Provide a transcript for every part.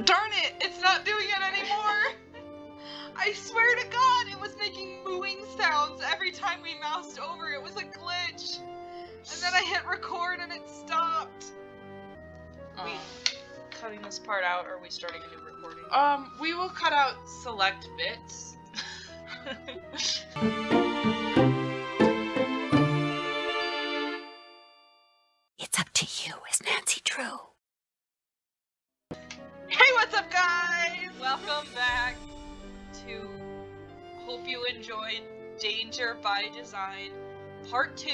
Darn it! It's not doing it anymore! I swear to God, it was making mooing sounds every time we moused over. It was a glitch. And then I hit record and it stopped. Are we cutting this part out, or are we starting a new recording? We will cut out select bits. It's up to you, is Nancy Drew. Hey, what's up, guys? Welcome back to Hope You Enjoyed Danger by Design Part 2.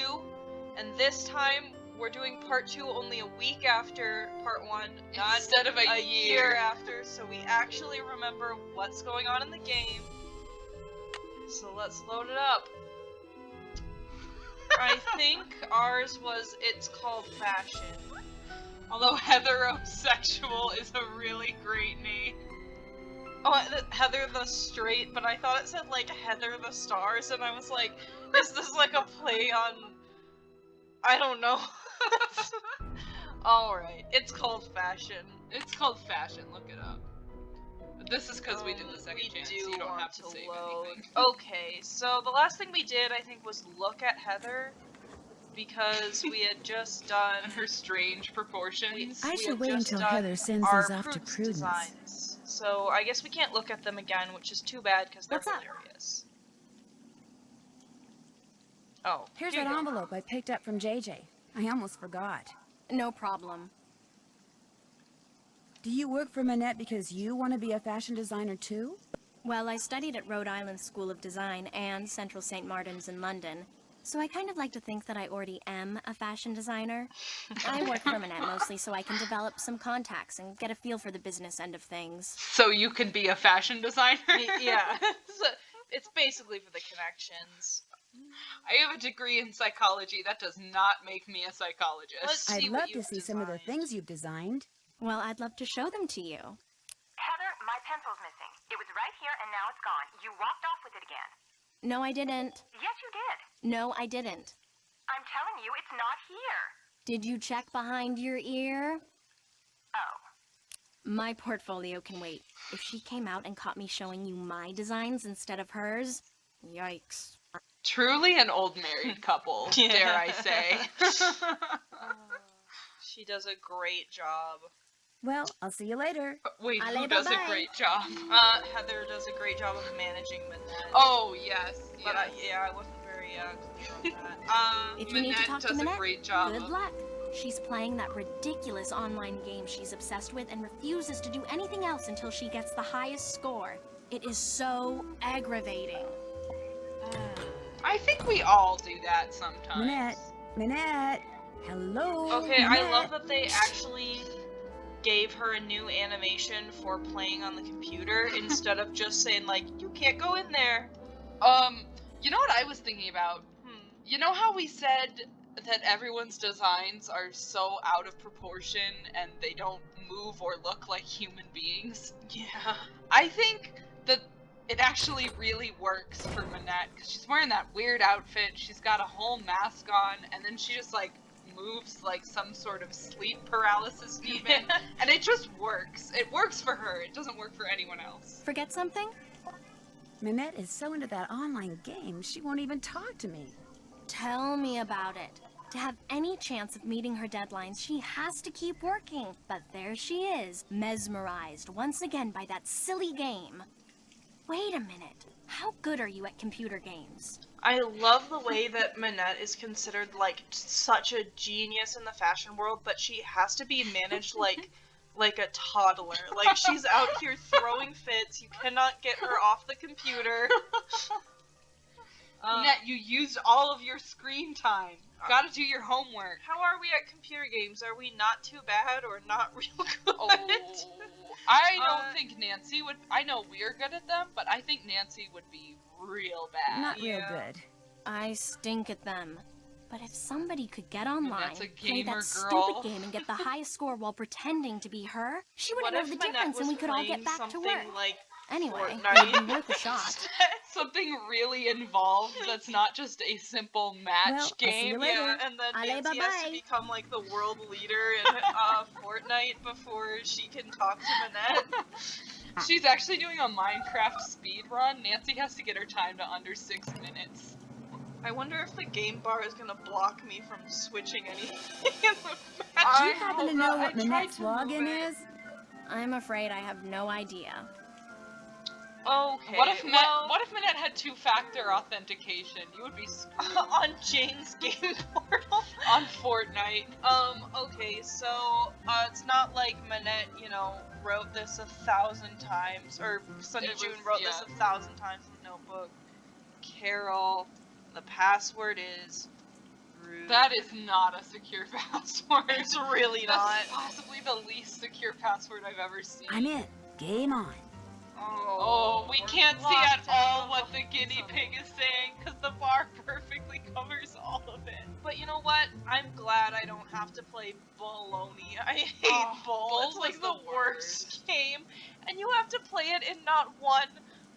And this time, we're doing Part 2 only a week after Part 1, not Instead of a year after, so we actually remember what's going on in the game. So let's load it up. I think ours was It's Called Fashion. Although heterosexual is a really great name. Oh, Heather the Straight, but I thought it said like Heather the Stars, and I was like, is this like a play on... I don't know. Alright, It's Called Fashion. It's called Fashion, look it up. But this is because we did the second chance, so you don't have to save anything. Okay, so the last thing we did, I think, was look at Heather, because we had just done... And her strange proportions. I we should had wait just until done Heather sends our these off to Prudence. designs. So I guess we can't look at them again, which is too bad, because they're What's up? hilarious. Oh, Here's here that you go. envelope I picked up from JJ. I almost forgot. No problem. Do you work for Manette because you want to be a fashion designer too? Well, I studied at Rhode Island School of Design and Central St. Martin's in London, so I kind of like to think that I already am a fashion designer. I work for Manette mostly so I can develop some contacts and get a feel for the business end of things. So you can be a fashion designer? Yeah, so it's basically for the connections. I have a degree in psychology. That does not make me a psychologist. Let's see I'd what love to you've see some of the designed. things you've designed. Well, I'd love to show them to you. Heather, my pencil's missing. It was right here and now it's gone. You walked off with it again. No, I didn't. Yes, you did. No, I didn't. I'm telling you, it's not here. Did you check behind your ear? Oh. My portfolio can wait. If she came out and caught me showing you my designs instead of hers, yikes. Truly an old married couple, Yeah. dare I say. She does a great job. Well, I'll see you later. Wait, Ale, who does bye-bye. a great job? Heather does a great job of managing Manette. Oh, yes. But yes. I wasn't very clear on that. If you need to Manette talk to does a Manette, great job. good luck. She's playing that ridiculous online game she's obsessed with and refuses to do anything else until she gets the highest score. It is so aggravating. I think we all do that sometimes. Manette, hello. Okay, I Manette. love that they actually gave her a new animation for playing on the computer instead of just saying, like, you can't go in there. You know what I was thinking about? You know how we said that everyone's designs are so out of proportion and they don't move or look like human beings? Yeah. I think that it actually really works for Manette, because she's wearing that weird outfit, she's got a whole mask on, and then she just, like, moves like some sort of sleep paralysis demon, and it just works. It works for her, it doesn't work for anyone else. Forget something? Manette is so into that online game, she won't even talk to me. Tell me about it. To have any chance of meeting her deadlines, she has to keep working. But there she is, mesmerized once again by that silly game. Wait a minute. How good are you at computer games? I love the way that Manette is considered, like, such a genius in the fashion world, but she has to be managed like a toddler. Like, she's out here throwing fits, you cannot get her off the computer. Manette, you used all of your screen time. Gotta do your homework. How are we at computer games? Are we not too bad or not real good? Oh, I don't think Nancy would. I know we're good at them, but I think Nancy would be real bad. Not real yeah. good. I stink at them. But if somebody could get online, Manette's a play gamer that girl. stupid game and get the highest score while pretending to be her, she What wouldn't know if the Manette difference and was we could all get playing back to something work. like Anyway, Fortnite. it'd be worth a shot. Something really involved that's not just a simple match Well, I'll see game. you later. Yeah, and then Ale, Nancy has to bye-bye. become like the world leader in Fortnite before she can talk to Manette. She's actually doing a Minecraft speed run. Nancy has to get her time to under 6 minutes. I wonder if the game bar is gonna block me from switching anything in the Do match. you happen to know I what tried Manette's to move login it. is? I'm afraid I have no idea. Okay. What if well, what if Minette had two-factor authentication? You would be screwed on Jane's game portal? on Fortnite. Okay, so, it's not like Manette, wrote this 1,000 times, or Sunday It June was- wrote yeah. this 1,000 times in the notebook. Carol, the password is rude. That is not a secure password. It's really not. That's possibly the least secure password I've ever seen. I'm in. Game on. Oh, we can't see locked at all out what of the guinea something. pig is saying because the bar perfectly covers all of it. But you know what? I'm glad I don't have to play Baloney. I hate Oh, Bull. Bull It's like was the the worst game. And you have to play it in not one,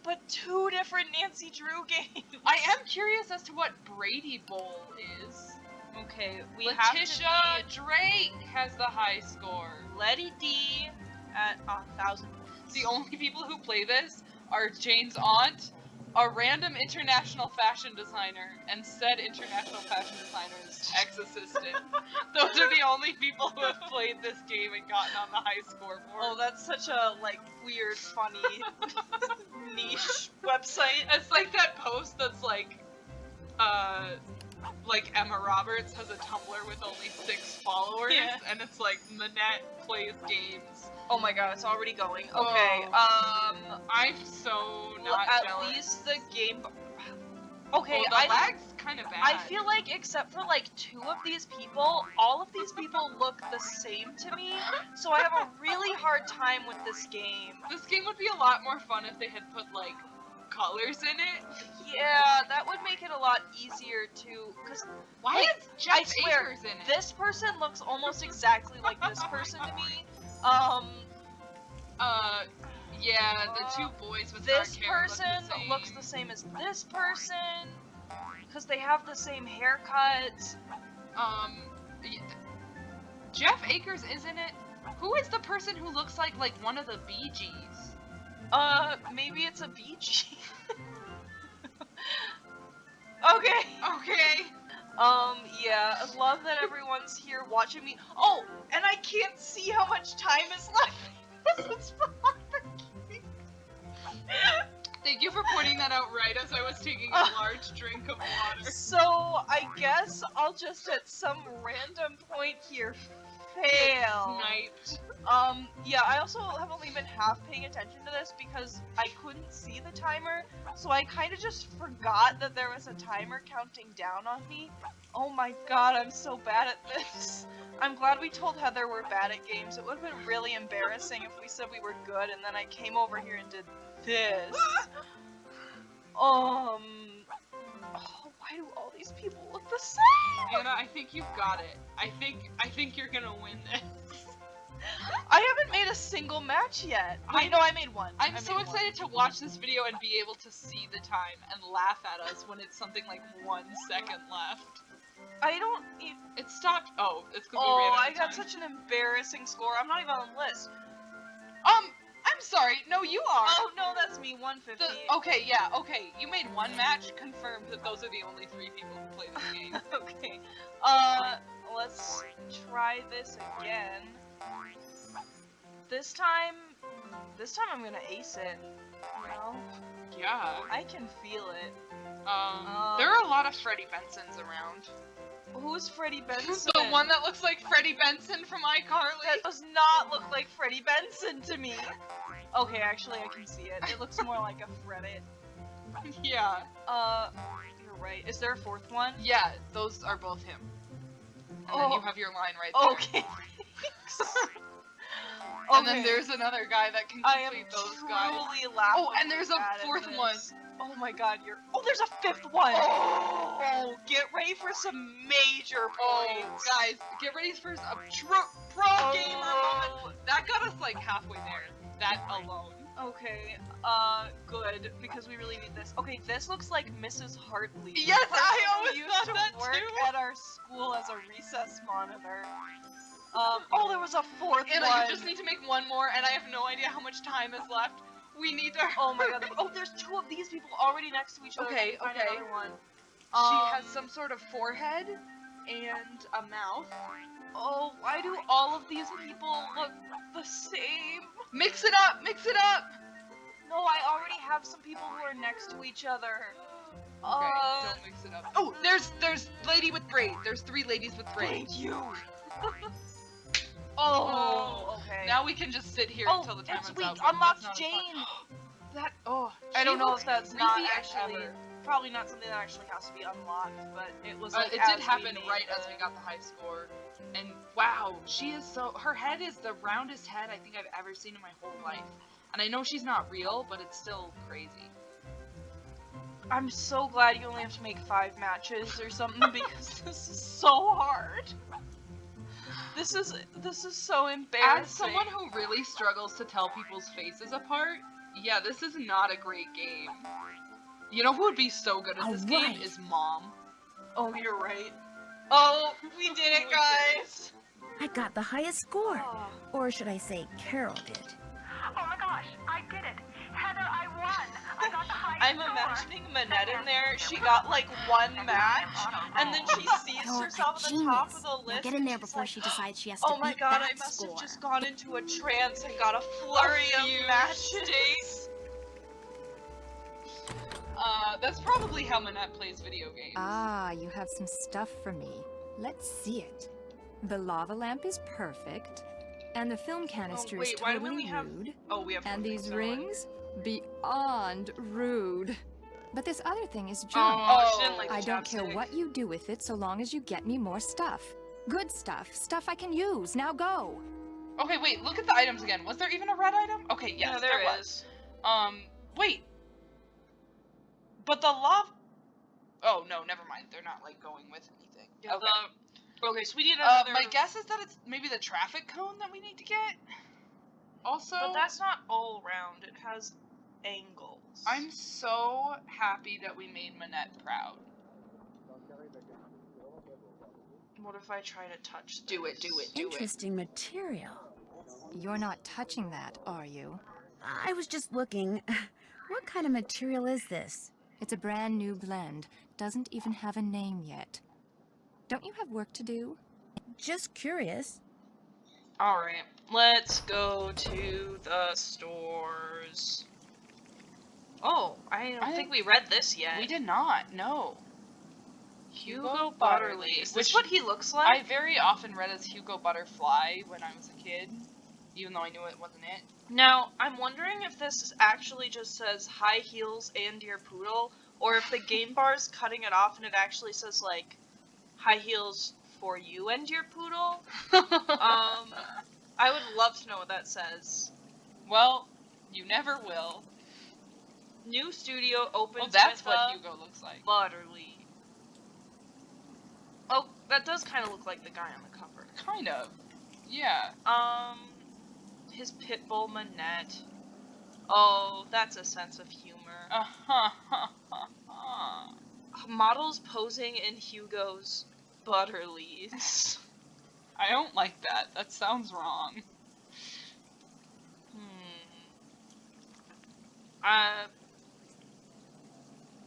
but 2 different Nancy Drew games. I am curious as to what Brady Bowl is. Okay, we Letitia have to Drake has the high score. be Letty D at 1,000 points. The only people who play this are Jane's aunt, a random international fashion designer, and said international fashion designer's ex-assistant. Those are the only people who have played this game and gotten on the high scoreboard. Oh, that's such a, weird, funny, niche website. It's like that post that's like Emma Roberts has a Tumblr with only 6 followers, Yeah. and it's like Manette plays games. Oh my god, it's already going. Okay, I'm so not at jealous. least the game. Okay, the lag's kind of bad. I feel like except for 2 of these people, all of these people look the same to me, so I have a really hard time with this game. This game would be a lot more fun if they had put colors in it. Yeah, that would make it a lot easier to, because Why is Jeff I swear, Akers in it? this person looks almost exactly like this person to me. Yeah, the 2 boys with This dark hair person looks the same as this person, because they have the same haircut. Jeff Akers is in it. Who is the person who looks like one of the Bee Gees? Maybe it's a BG. Okay. Okay. Yeah, I love that everyone's here watching me. Oh, and I can't see how much time is left. This is for Thank you for pointing that out right as I was taking a large drink of water. So, I guess I'll just at some random point here fail. Sniped. Yeah, I also have only been half paying attention to this because I couldn't see the timer, so I kind of just forgot that there was a timer counting down on me. Oh my god, I'm so bad at this. I'm glad we told Heather we're bad at games. It would have been really embarrassing if we said we were good and then I came over here and did this. Oh, why do all these people look the same? Anna, I think you've got it. I think you're gonna win this. I haven't made a single match yet. Wait, no, I made one. I'm I so made one. excited to watch this video and be able to see the time and laugh at us when it's something like 1 second left. I don't. It stopped. Oh, it's gonna be Oh, ran out I of got time. such an embarrassing score. I'm not even on the list. I'm sorry. No, you are. Oh no, that's me. 150. Okay, yeah, okay. You made one match. Confirmed that those are the only 3 people who play this game. Okay. Let's try this again. This time I'm gonna ace it. You know? Yeah. I can feel it. There are a lot of Freddie Bensons around. Who's Freddie Benson? The one that looks like Freddie Benson from iCarly. that does not look like Freddie Benson to me. Okay, actually I can see it. It looks more like a Freddit. Yeah. You're right. Is there a 4th one? Yeah, those are both him. And then you have your line right there. Okay. And then there's another guy that can I am complete those guys. truly laughing. Oh, and there's a at 4th this. one. Oh my god, Oh, there's a 5th one! Oh, get ready for some major Oh, points! guys, get ready for a pro gamer moment. That got us like halfway there. That alone. Okay, good, because we really need this. Okay, this looks like Mrs. Hartley. Yes, the person I who always used thought to that work too. at our school as a recess monitor. Oh, there was a fourth Anna, one. you just need to make one more, and I have no idea how much time is left. We need to. Oh my god. Oh, there's two of these people already next to each other. Okay, Find okay. another one. She has some sort of forehead and a mouth. Oh, why do all of these people look the same? Mix it up, mix it up. No, I already have some people who are next to each other. Okay, don't mix it up. Oh, there's lady with braid. There's 3 ladies with braid. Thank you. Oh, okay. Now we can just sit here until the time it's runs we out. That's unlocked not as fun. Jane. That I I don't know if that's not creepy as actually ever. probably not something that actually has to be unlocked, but it was like It as did we happen made right as we got the high score. And wow, she is her head is the roundest head I think I've ever seen in my whole life. And I know she's not real, but it's still crazy. I'm so glad you only have to make 5 matches or something because this is so hard. This is so embarrassing. As someone who really struggles to tell people's faces apart, yeah, this is not a great game. You know who would be so good at this game is Mom. Oh, you're right. Oh, we did it, guys. I got the highest score. Oh. Or should I say Carol did. Oh my gosh, I did it. Heather, I won. I got the high I'm score. imagining Manette in there. She got like 1 match, and then she sees You're herself a at the top of genius. the list. Now get in and there she's before like, she decides she has to oh my beat god, that I must score. have just gone into a trance and got a flurry of matches. That's probably how Manette plays video games. Ah, you have some stuff for me. Let's see it. The lava lamp is perfect, and the film canister is wait, why do we totally only have- rude. Oh, we have And four these things, never mind. rings? Beyond rude. But this other thing is junk. Oh, she didn't like the I don't care chopstick. what you do with it so long as you get me more stuff. Good stuff. Stuff I can use. Now go. Okay, wait, look at the items again. Was there even a red item? Okay, yes, Yeah, there there was. is. Wait. But the lava. Oh, no, never mind. They're not, like, going with anything. Yeah, Okay. Okay, so we need another. My guess is that it's maybe the traffic cone that we need to get. Also, But that's not all round. It has angles. I'm so happy that we made Manette proud. What if I try to touch this? Do it. Interesting material. You're not touching that, are you? I was just looking. What kind of material is this? It's a brand new blend. Doesn't even have a name yet. Don't you have work to do? Just curious. Alright, let's go to the stores. Oh, I don't think we read this yet. We did not, no. Hugo Butterly. Is this what he looks like? I very often read as Hugo Butterfly when I was a kid, even though I knew it wasn't it. Now, I'm wondering if this actually just says high heels and your poodle, or if the game bar's cutting it off and it actually says, like, high heels for you and your poodle. I would love to know what that says. Well, you never will. New studio opens Oh, that's with what Hugo looks like. Butterly. Oh, that does kind of look like the guy on the cover. Kind of. Yeah. His pit bull Manette. Oh, that's a sense of humor. Models posing in Hugo's Butterlies. I don't like that. That sounds wrong.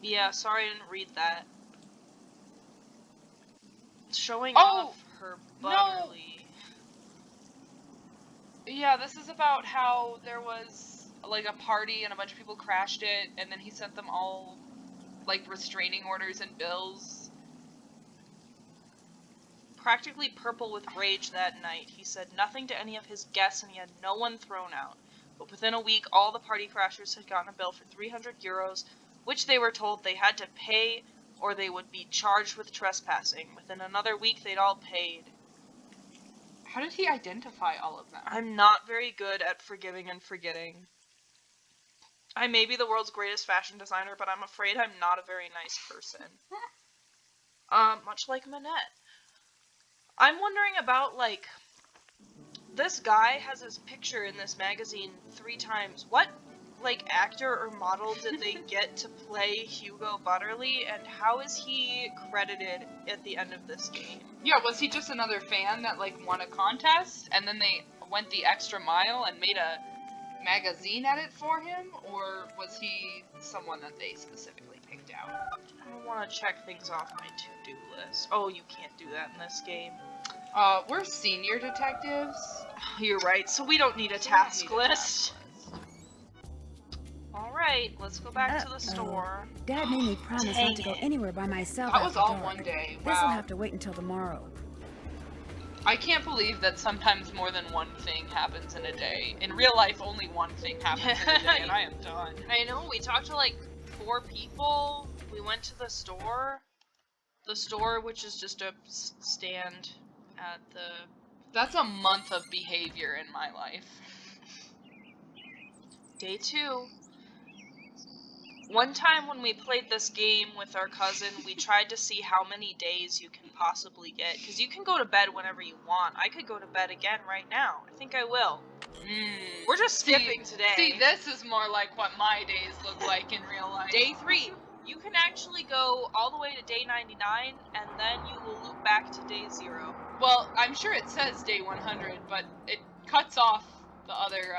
Yeah, sorry I didn't read that. Showing Oh, off her no. Butterly. Yeah, this is about how there was, like, a party and a bunch of people crashed it, and then he sent them all, like, restraining orders and bills. Practically purple with rage that night, he said nothing to any of his guests and he had no one thrown out. But within a week, all the party crashers had gotten a bill for 300 euros, which they were told they had to pay or they would be charged with trespassing. Within another week, they'd all paid. How did he identify all of them? I'm not very good at forgiving and forgetting. I may be the world's greatest fashion designer, but I'm afraid I'm not a very nice person. Much like Manette. I'm wondering about, like, this guy has his picture in this magazine 3 times. What? like actor or model did they get to play Hugo Butterly, and how is he credited at the end of this game? Yeah, was he just another fan that like won a contest and then they went the extra mile and made a magazine edit for him, or was he someone that they specifically picked out? I want to check things off my to-do list. Oh, you can't do that in this game. We're senior detectives. You're right, so we don't need a task list. Alright, let's go back to the store. Dad made me promise Dang not to go it. anywhere by myself. That was after all dark. one day. This'll Wow. have to wait until tomorrow. I can't believe that sometimes more than one thing happens in a day. In real life, only one thing happens in a day, and I am done. I know, we talked to like 4 people. We went to the store. The store, which is just a stand at the... That's a month of behavior in my life. Day 2. One time when we played this game with our cousin, we tried to see how many days you can possibly get. Because you can go to bed whenever you want. I could go to bed again right now. I think I will. We're just skipping today. See, this is more like what my days look like in real life. Day 3. You can actually go all the way to day 99, and then you will loop back to day 0. Well, I'm sure it says day 100, but it cuts off the other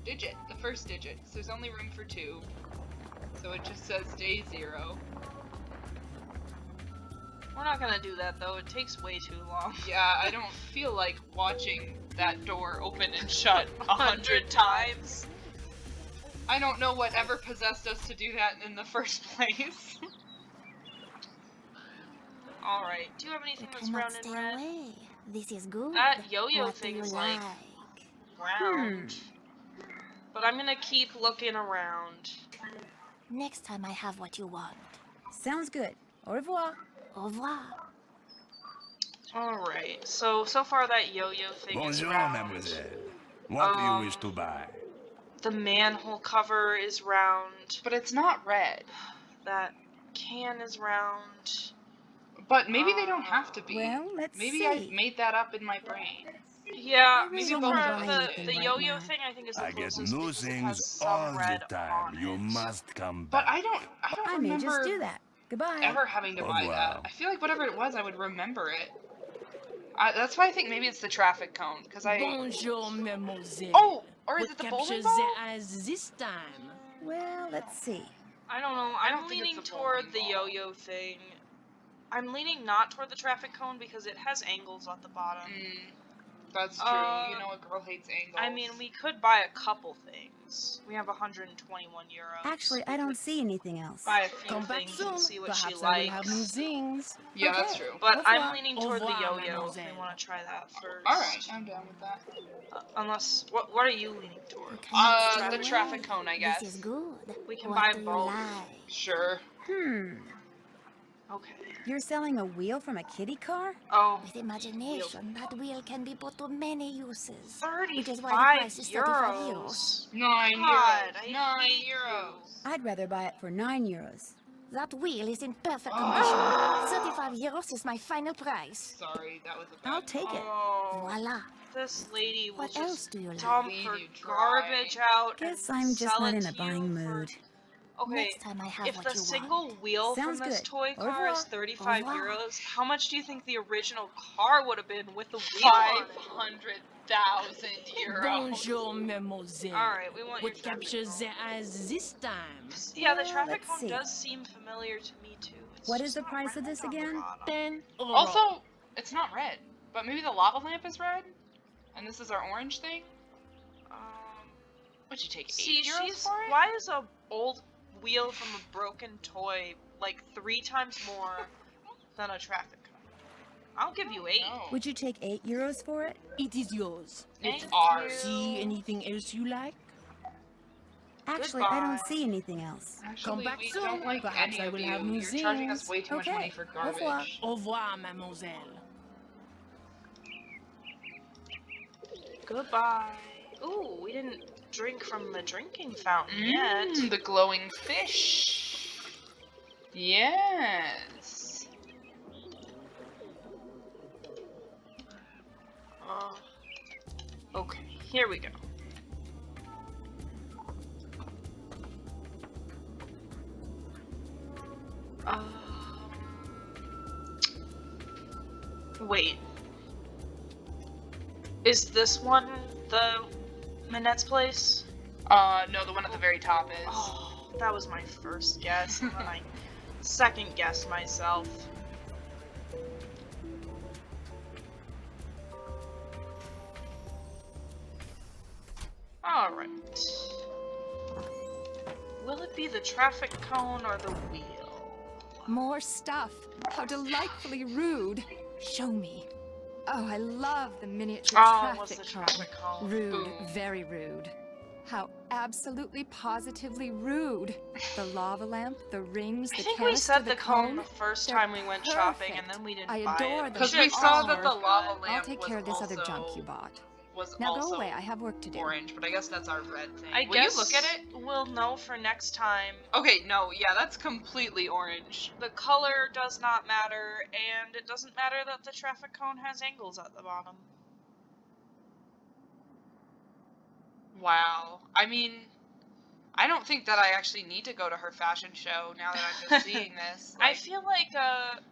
digit, the first digit. So there's only room for 2. So it just says day 0. We're not gonna do that though, it takes way too long. Yeah, I don't feel like watching that door open and shut 100 times. I don't know what ever possessed us to do that in the first place. Alright, do you have anything You that's cannot round and stay red? away. This is good. That yo-yo What do thing you is like like? round. But I'm gonna keep looking around. Next time I have what you want. Sounds good. Au revoir. Au revoir. Alright, so far that yo-yo thing is Bonjour, round. mademoiselle. What do you wish to buy? The manhole cover is round. But it's not red. That can is round. But maybe they don't have to be. Well, let's Maybe see. I made that up in my brain. Yeah, really maybe don't for wanna buy anything the right yo-yo now. thing I think is the I get closest new because it has things some all the red time. on You it. must come But back. I don't I may remember just do that. Goodbye. ever having to Au buy revoir. that. I feel like whatever it was, I would remember it. That's why I think maybe it's the traffic cone, because I... Bonjour, mademoiselle. Oh! Or is What it the bowling captures ball? the eyes this time? Well, let's see. I don't know. I I'm don't think it's leaning the toward bowling the ball. yo-yo thing. I'm leaning not toward the traffic cone because it has angles at the bottom. That's true. You know a girl hates angles. I mean, we could buy a couple things. We have 121 euros. Actually, I We don't could see anything else. buy a few Come back things soon. and see what she Perhaps I will have new likes. things. Yeah, Okay. that's true. But Au I'm revoir. leaning Au toward the revoir, yo-yo if we mademoiselle. want to try that first. Alright, I'm down with that. Unless, what are you leaning toward? You cannot stay The away. traffic cone, I guess. This is good. We can What buy do you both. like? Sure. Okay. You're selling a wheel from a kiddie car? Oh, With imagination, that wheel can be put to many uses. 35 Which is why the price is 35 euros. 9 God, euros. I 9 hate euros. I'd rather buy it for 9 euros. That wheel is in perfect Oh. condition. 35 euros is my final price. Sorry, that was a bad I'll take it. Oh, Voila. this lady will What else just do you like? dump Leave her you dry. garbage out. Guess and I'm just sell not it in a to you buying for- mood. Okay, Next time I have if what the you single want. wheel Sounds from this good. toy Au car is revoir. 35 Au revoir. euros, how much do you think the original car would have been with the wheel on it? 500,000 euros. Bonjour, mademoiselle. Alright, we want your What traffic captures cone. the eyes this time? Yeah, the Well, traffic let's cone see. does seem familiar to me too. It's What just is the not price of red this on the again? bottom. 10 euros. Also, it's not red, but maybe the lava lamp is red? And this is our orange thing? Would you take 8 See, euros for it? why is a old wheel from a broken toy like 3 times more than a traffic cone? I'll give you 8. No. Would you take 8 euros for it? It is yours. It's Thank ours. you. See anything else you like? Actually, I don't Goodbye. see anything else. Actually, back we soon. don't like Perhaps any I of will you. have new You're charging us things. way too much Okay. money for Au revoir. garbage. Au revoir, mademoiselle. Goodbye. Ooh, we didn't drink from the drinking fountain yet. The glowing fish. Yes. Okay, here we go. Wait. Is this one the Minette's place? No, the one at the very top is. Oh, that was my first guess, and then I second guessed myself. Alright. Will it be the traffic cone or the wheel? More stuff. How delightfully rude. Show me. Oh, I love the miniature Oh, what's traffic the cone. traffic cone? Rude, Ooh. very rude. How absolutely positively rude. The lava lamp, the rings, the I think canister, we said the the cone the first They're time we went shopping, and perfect. then we didn't I buy adore it. them. Because we They're saw all that the worth lava it. lamp I'll take was care of this other also- junk you bought. Was Now also go away, I have work to do. orange, but I guess that's our red thing. I Will guess you look at it? we'll know for next time. Okay, no, yeah, that's completely orange. The color does not matter, and it doesn't matter that the traffic cone has angles at the bottom. Wow. I mean, I don't think that I actually need to go to her fashion show now that I'm just seeing this. I feel like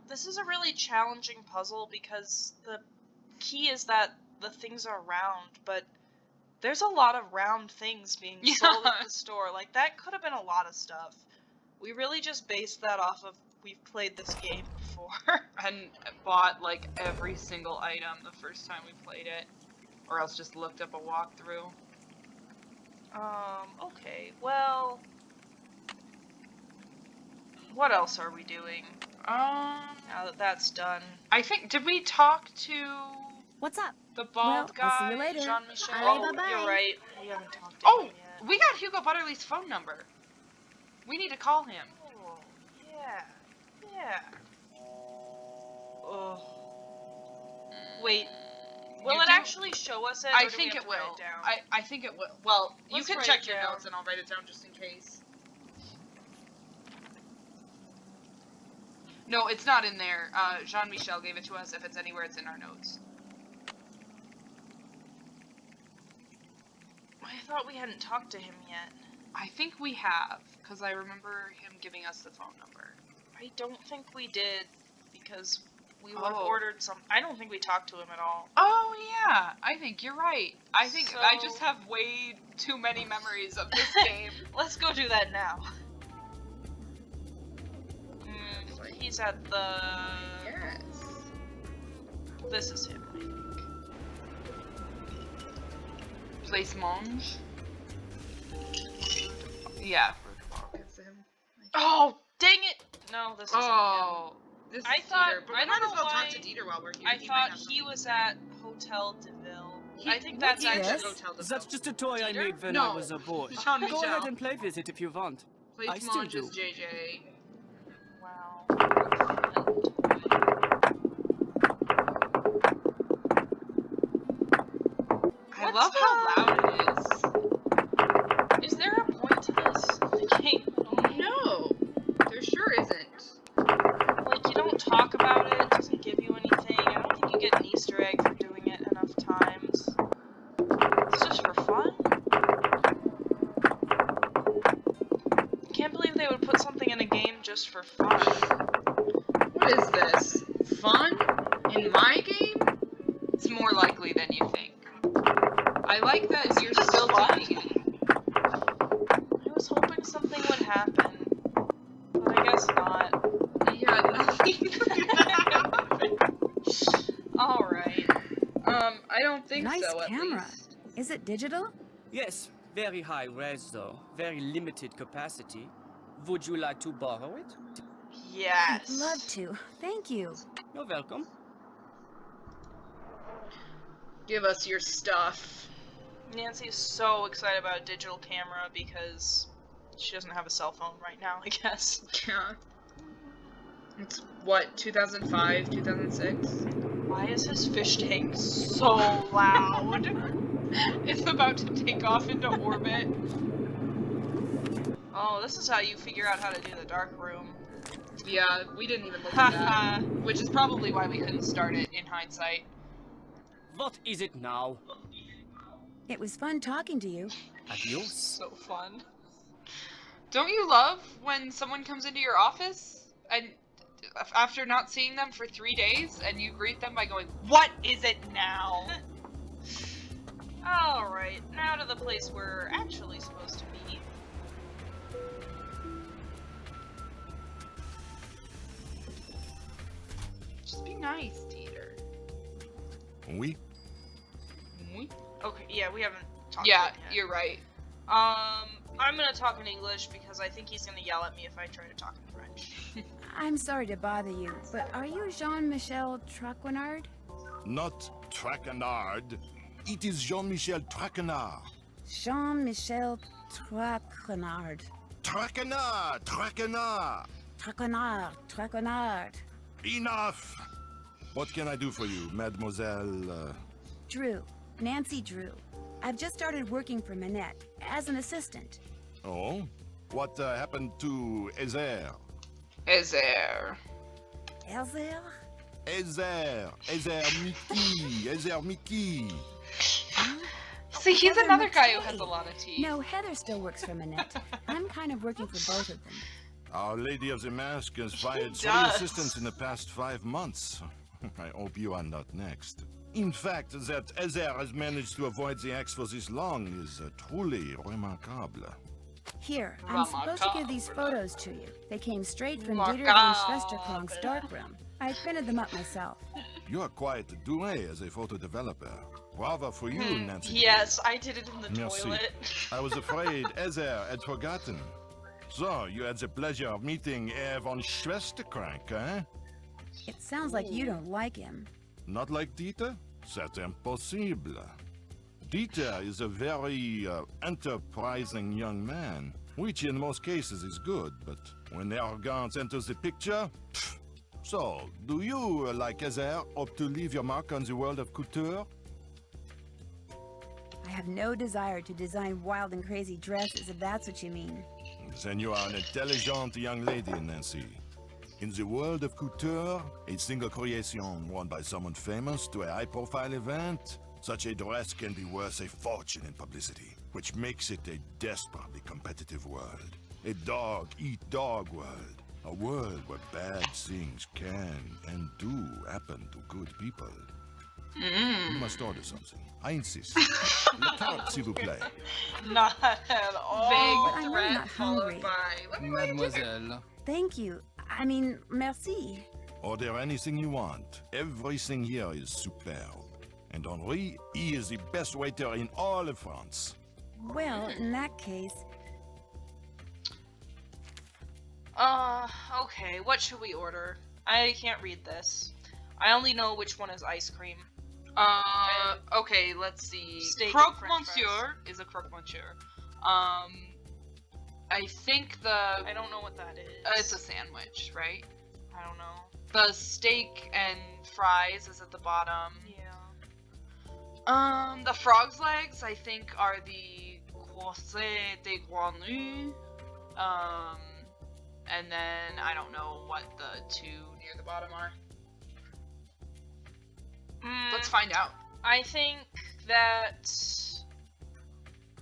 this is a really challenging puzzle because the key is that the things are round, but there's a lot of round things being sold at the store. Like, that could have been a lot of stuff. We really just based that off of we've played this game before. and bought like every single item the first time we played it, or else just looked up a walkthrough. Okay, well, what else are we doing now that that's done? I think, did we talk to What's up? the bald Well, I'll guy? see you later. Jean-Michel? Alright, Oh, bye-bye. you're right. We haven't talked to Oh, him yet. we got Hugo Butterly's phone number. We need to call him. Oh, yeah. Ugh. Wait, will You it do- actually show us it? I or do we think have it to write will. it down? I think it will. Well, you Let's can write check it your down. notes and I'll write it down just in case. No, it's not in there. Jean-Michel gave it to us. If it's anywhere, it's in our notes. I thought we hadn't talked to him yet. I think we have, because I remember him giving us the phone number. I don't think we did, because we would have Oh. ordered some. I don't think we talked to him at all. Oh, yeah. I think you're right. I think I just So- have way too many memories of this game. Let's go do that now. He's at the. Yes. This is him, I think. Place Monge. Yeah. It's him. Oh, dang it! No, this isn't him. Oh. This I is thought- Dieter, but I we don't might as know well why- talk to Dieter while we're here. I He might thought have he something was to at Hotel de Ville. He- I think that's what's actually this? Hotel de That's Ville. just a toy I Dieter? made when No. I was a boy. Jean-Michel. Go ahead and play with it if you want. I Place still Monge do. is JJ. Wow. I What's love how loud it is. Is there a point to this game? No, there sure isn't. Like, you don't talk about it, it doesn't give you anything. I don't think you get an Easter egg for doing it enough times. It's just for fun. Can't believe they would put something in a game just for fun. What is this? Fun? In my game? It's more likely than you think. I like that you're this still fun? doing it. I was hoping something would happen, but I guess not. Yeah, nothing. Alright. I don't think Nice so, at camera. least. Is it digital? Yes, very high res though. Very limited capacity. Would you like to borrow it? Yes. I'd love to. Thank you. You're welcome. Give us your stuff. Nancy is so excited about a digital camera because she doesn't have a cell phone right now, I guess. Yeah. It's, what, 2005, 2006? Why is his fish tank so loud? It's about to take off into orbit. Oh, this is how you figure out how to do the dark room. Yeah, we didn't even look at that. Which is probably why we couldn't start it in hindsight. What is it now? It was fun talking to you. Adios. So fun. Don't you love when someone comes into your office and after not seeing them for 3 days, and you greet them by going, "What is it now?" Alright, now to the place we're actually supposed to be. Just be nice, Dieter. Oui? Okay, yeah, we haven't talked Yeah, to him yet. you're right. I'm gonna talk in English because I think he's gonna yell at me if I try to talk in French. I'm sorry to bother you, but are you Jean-Michel Traquenard? Not Traquenard. It is Jean-Michel Traquenard. Jean-Michel Traquenard. Traquenard! Traquenard! Traquenard. Enough! What can I do for you, Mademoiselle? Drew. Nancy Drew. I've just started working for Minette as an assistant. Oh? What happened to Ezer? Ezer. Elzer? Ezer Mickey. See, he's Heather another guy who McKay. has a lot of teeth. No, Heather still works for Minette. I'm kind of working for both of them. Our Lady of the Mask has fired 3 does. assistants in the past 5 months. I hope you are not next. In fact, that Ezer has managed to avoid the axe for this long is truly remarkable. Here, I'm supposed to give these photos to you. They came straight from Dieter von Schwesterkrank's darkroom. I printed them up myself. You are quite doué as a photo developer. Bravo for you, Nancy. Yes, I did it in the Merci. toilet. I was afraid Ezer had forgotten. So, you had the pleasure of meeting Herr von Schwesterkrank, eh? It sounds like you don't like him. Not like Dieter? C'est impossible. Dieter is a very enterprising young man, which in most cases is good, but when arrogance enters the picture... pfft. So, do you, like Ezer, hope to leave your mark on the world of couture? I have no desire to design wild and crazy dresses, if that's what you mean. Then you are an intelligent young lady, Nancy. In the world of couture, a single creation worn by someone famous to a high-profile event, such a dress can be worth a fortune in publicity, which makes it a desperately competitive world. A dog-eat-dog world. A world where bad things can and do happen to good people. You must order something. I insist. Le carte, s'il vous plaît. Not at all. Vague I'm threat not followed hungry. by, "Let me buy you dinner." Mademoiselle. Thank you. I mean, merci. Order anything you want. Everything here is superb. And Henri, he is the best waiter in all of France. Well, in that case, Okay, what should we order? I can't read this. I only know which one is ice cream. Okay, let's see. Steak and Croque french fries. Monsieur is a croque monsieur. I think I don't know what that is. it's a sandwich, right? I don't know. The steak and fries is at the bottom. Yeah. The frog's legs, I think, are the croisset de grenouille. And then I don't know what the 2 near the bottom are. Let's find out. I think that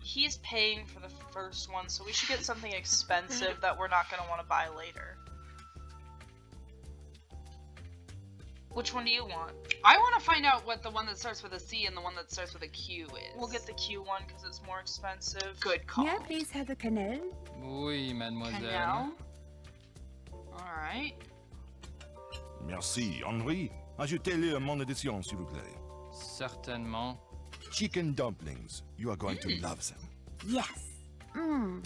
he's paying for the first one, so we should get something expensive that we're not going to want to buy later. Which one do you want? I want to find out what the one that starts with a C and the one that starts with a Q is. We'll get the Q one because it's more expensive. Good call. may I please have the cannelle? Oui, mademoiselle. Canal. Alright. Merci. Henri, ajoutez-le mon édition, s'il vous plaît. Certainement. Chicken dumplings. You are going to love them. Yes. Mmm.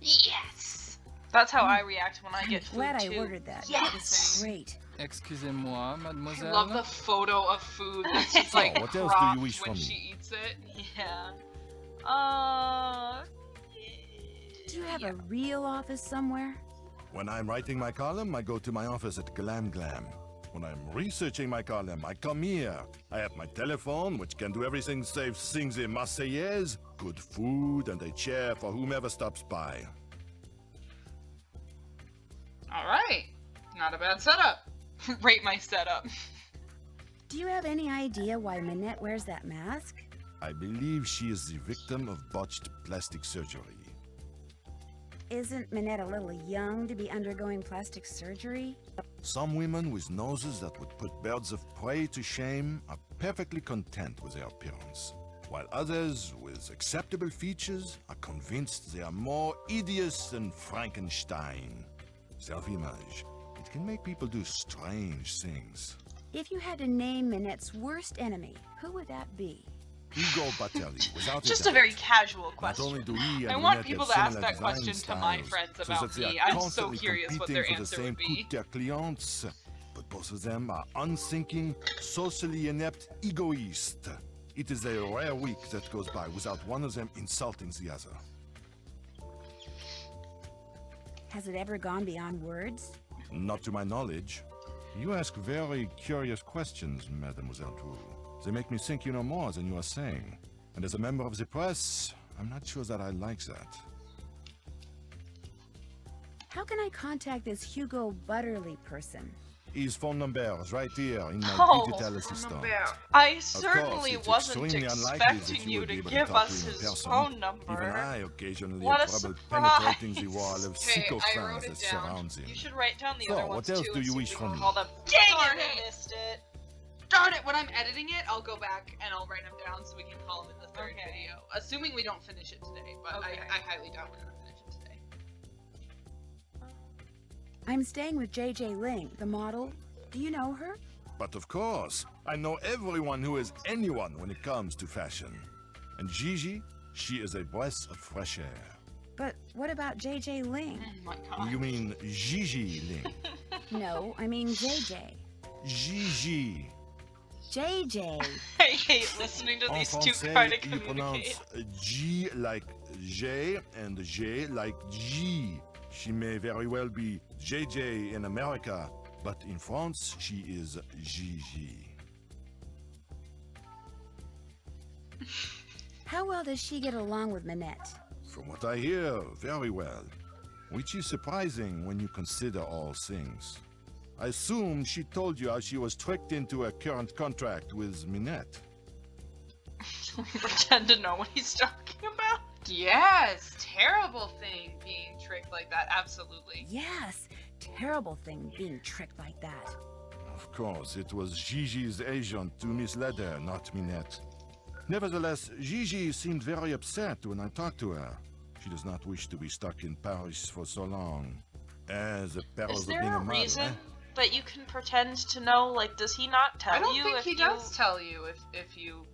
Yes! That's how I react when I I'm get food glad too. I ordered that. Yes! It was great. Excusez-moi, I mademoiselle. love the photo of food that's just like what else do you cropped wish when from me? she eats it. Yeah. Do you have a real office somewhere? When I'm writing my column, I go to my office at Glam Glam. When I'm researching my column, I come here. I have my telephone, which can do everything save sing the Marseillaise, good food, and a chair for whomever stops by. Alright. Not a bad setup. Rate my setup. Do you have any idea why Minette wears that mask? I believe she is the victim of botched plastic surgery. Isn't Minette a little young to be undergoing plastic surgery? Some women with noses that would put birds of prey to shame are perfectly content with their appearance, while others with acceptable features are convinced they are more hideous than Frankenstein. Self-image. It can make people do strange things. If you had to name Minette's worst enemy, who would that be? Hugo Batelli, without Just doubt. a very casual Not question. only do we I and want Minette people have to ask similar that question design to my styles, friends so about that they me. are I'm so constantly curious what competing their for the answer same would be. coup de clients. But both of them are unthinking, socially inept egoists. It is a rare week that goes by without one of them insulting the other. Has it ever gone beyond words? Not to my knowledge. You ask very curious questions, Mademoiselle True. They make me think you know more than you are saying. And as a member of the press, I'm not sure that I like that. How can I contact this Hugo Butterly person? His phone number is right here in my Oh, digital assistant. I certainly it's wasn't extremely unlikely that expecting you you would to be able to give talk to us him in his person. phone number. Even I occasionally What have a trouble surprise. penetrating the wall of Okay, I wrote sycophants it that down. surrounds him. You should write down the So, other what ones else too do and you see wish if we from can me? call them. Dang Darn it, it. I missed it. Darn it, when I'm editing it, I'll go back and I'll write them down so we can call them in the third Okay. video. Assuming we don't finish it today, but Okay. I highly doubt we're gonna finish it today. I'm staying with JJ Ling, the model. Do you know her? But of course, I know everyone who is anyone when it comes to fashion. And Gigi, she is a breath of fresh air. But what about JJ Ling? Oh my god. You mean Gigi Ling? No, I mean JJ. Gigi. JJ. I hate listening to En these two français, try to you communicate. pronounce G like J and J like G. She may very well be JJ in America, but in France, she is Gigi. How well does she get along with Minette? From what I hear, very well. Which is surprising when you consider all things. I assume she told you how she was tricked into a current contract with Minette. Pretend to know what he's talking about. Yes, terrible thing being tricked like that, absolutely. Yes, terrible thing being tricked like that. Of course, it was Gigi's agent who misled her, not Minette. Nevertheless, Gigi seemed very upset when I talked to her. She does not wish to be stuck in Paris for so long. The perils Is of there being a a model, reason eh? that you can pretend to know? Like, does he not tell I don't you think if he you... does tell you if you...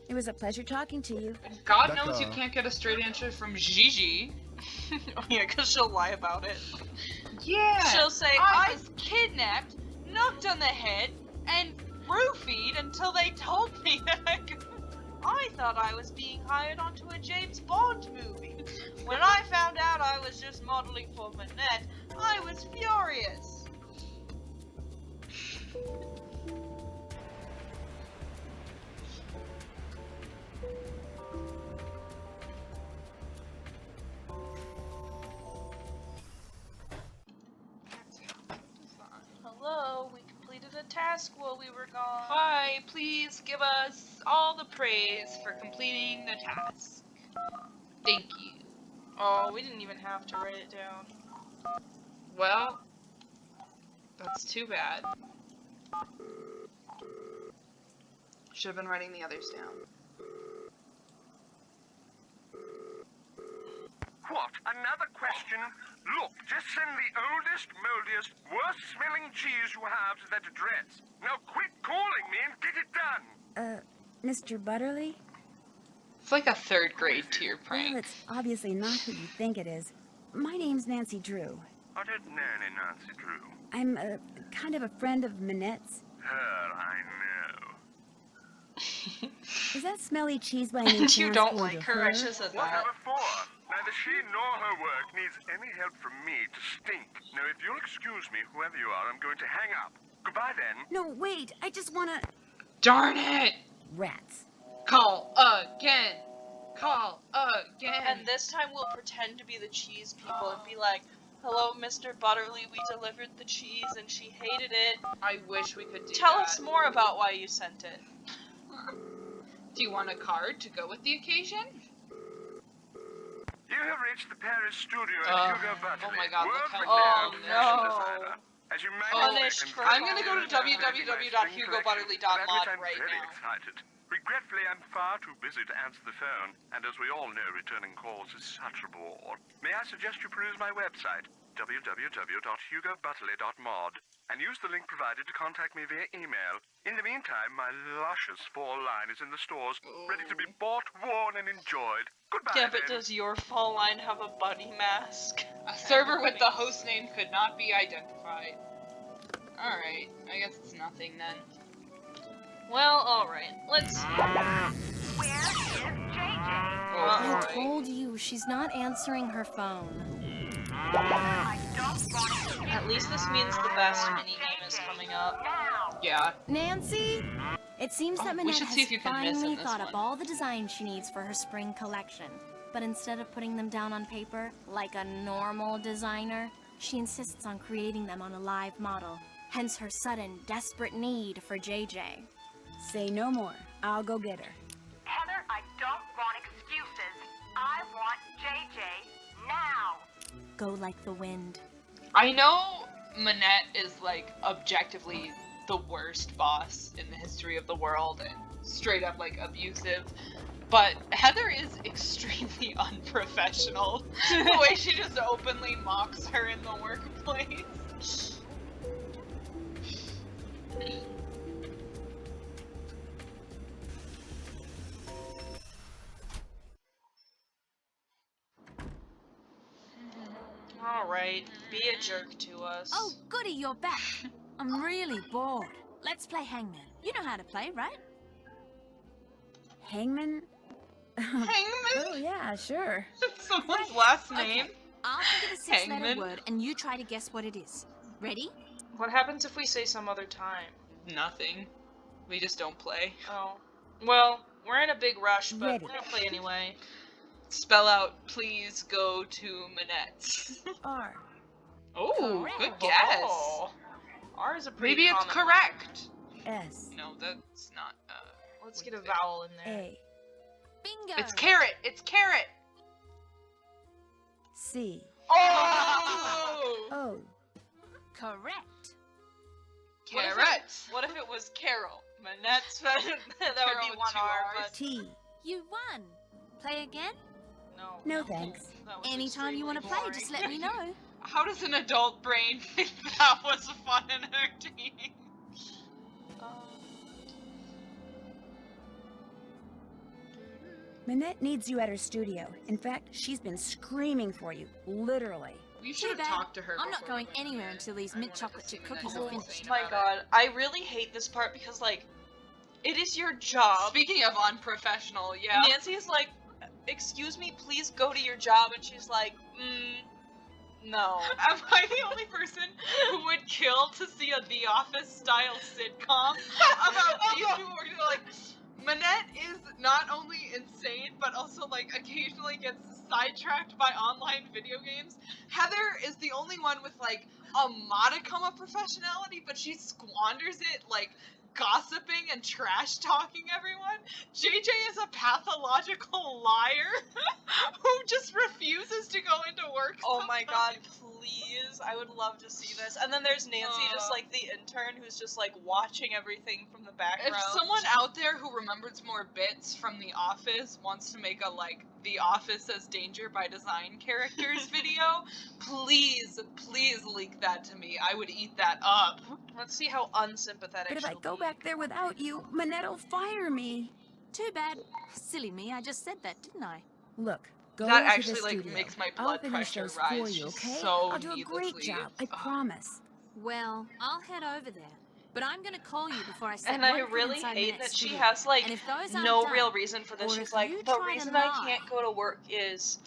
It was a pleasure talking to you. God knows you D'accord. can't get a straight answer from Gigi. Oh, yeah, because she'll lie about it. Yeah. She'll say, I was kidnapped, knocked on the head, and roofied until they told me that I thought I was being hired onto a James Bond movie. When I found out I was just modeling for Minette, I was furious. hello, we completed a task while we were gone. Hi, please give us all the praise for completing the task. Thank you. Oh, we didn't even have to write it down. Well, that's too bad. Should have been writing the others down. What? Another question? Look, just send the oldest, moldiest, worst-smelling cheese you have to that address. Now quit calling me and get it done! Mr. Butterly? It's like a third grade tier Well, prank. it's obviously not who you think it is. My name's Nancy Drew. I don't know any Nancy Drew. I'm kind of a friend of Minette's. Her I know. Is that smelly cheese by any chance You don't going like to her, I should have said that. Whatever for? Neither she nor her work needs any help from me to stink. Now, if you'll excuse me, whoever you are, I'm going to hang up. Goodbye, then. No, wait, I just wanna... Darn it! Rats. Call again! Call again! And this time we'll pretend to be the cheese people and be like, hello, Mr. Butterly, we delivered the cheese and she hated it. I wish we could do Tell that. us more about why you sent it. Do you want a card to go with the occasion? You have reached the Paris studio of Hugo Butterly, oh my God, look how- world-renowned oh, fashion no. designer. As you might Punished expect, for I'm I'm gonna go to www.hugobutterly.mod right very now. excited. Regretfully, I'm far too busy to answer the phone, and as we all know, returning calls is such a bore. May I suggest you peruse my website, www.hugobutterly.mod, and use the link provided to contact me via email. In the meantime, my luscious fall line is in the stores, ready to be bought, worn, and enjoyed. Goodbye, Yeah, but then. does your fall line have a bunny mask? A server with the host name could not be identified. Alright, I guess it's nothing then. Well, alright. Let's... Where is JJ? I told you, she's not answering her phone. I don't want to At least this means the best minigame is coming up. now. Yeah. Nancy? It seems that we Minette should has see if you can miss in finally this thought up one. all the designs she needs for her spring collection. But instead of putting them down on paper, like a normal designer, she insists on creating them on a live model. Hence her sudden, desperate need for JJ. Say no more. I'll go get her. Heather, I don't want excuses. I want JJ now. Go like the wind. I know Manette is like objectively the worst boss in the history of the world and straight up like abusive, but Heather is extremely unprofessional. The way she just openly mocks her in the workplace. Alright, be a jerk to us. Oh, goody, you're back. I'm really bored. Let's play Hangman. You know how to play, right? Hangman? Hangman? Oh, yeah, sure. Someone's last Okay, name? I'll think of a six-letter Hangman? word, and you try to guess what it is. Ready? What happens if we say some other time? Nothing. We just don't play. Oh. Well, we're in a big rush, but Ready. we're gonna play anyway. Spell out, please go to Manette's. R. Oh, Correct. good guess. Oh. R is a pretty Maybe it's common one. correct. S. No, that's not. Let's get a vowel in there. A. Bingo! It's carrot. It's carrot. C. Oh! O. Correct. Carrot. What if it was Carol? Manette's that would Carol be with one two R, Rs. but T. You won. Play again? no. No thanks. That was Anytime you want to extremely play, just let me know. How does an adult brain think that was fun and entertaining? Manette needs you at her studio. In fact, she's been screaming for you. Literally. You Too should have bad. talked to her. I'm not before going we went anywhere there. until these I mint wanted chocolate to chip see cookies Manette's are whole finished. thing my about god, it. I really hate this part because, like, it is your job. Speaking of unprofessional, yeah. Nancy's like, excuse me, please go to your job, and she's like, no. Am I the only person who would kill to see a The Office style sitcom about these people working? Like, Manette is not only insane, but also like occasionally gets sidetracked by online video games. Heather is the only one with like a modicum of professionality, but she squanders it like gossiping and trash talking everyone. JJ is a pathological liar who just refuses to go into work. Oh my god, sometimes. please. I would love to see this. And then there's Nancy, just like the intern, who's just like watching everything from the background. If someone out there who remembers more bits from The Office wants to make a like The Office as Danger by Design characters video, please leak that to me. I would eat that up. Let's see how unsympathetic But if I she'll go be. back there without you, Manette'll fire me. Too bad. Silly me, I just said that, didn't I? Look, go That to actually the like studio. makes my I'll blood finish pressure those rise. for you, She's okay? so I'll do a great needlessly- job. I Ugh. promise. Well, I'll head over there. But I'm gonna call you before I step And one I foot really inside hate Manette's that she studio. has like And if those aren't no done, real reason for this. or She's if like, you the try to reason I lie." can't go to work is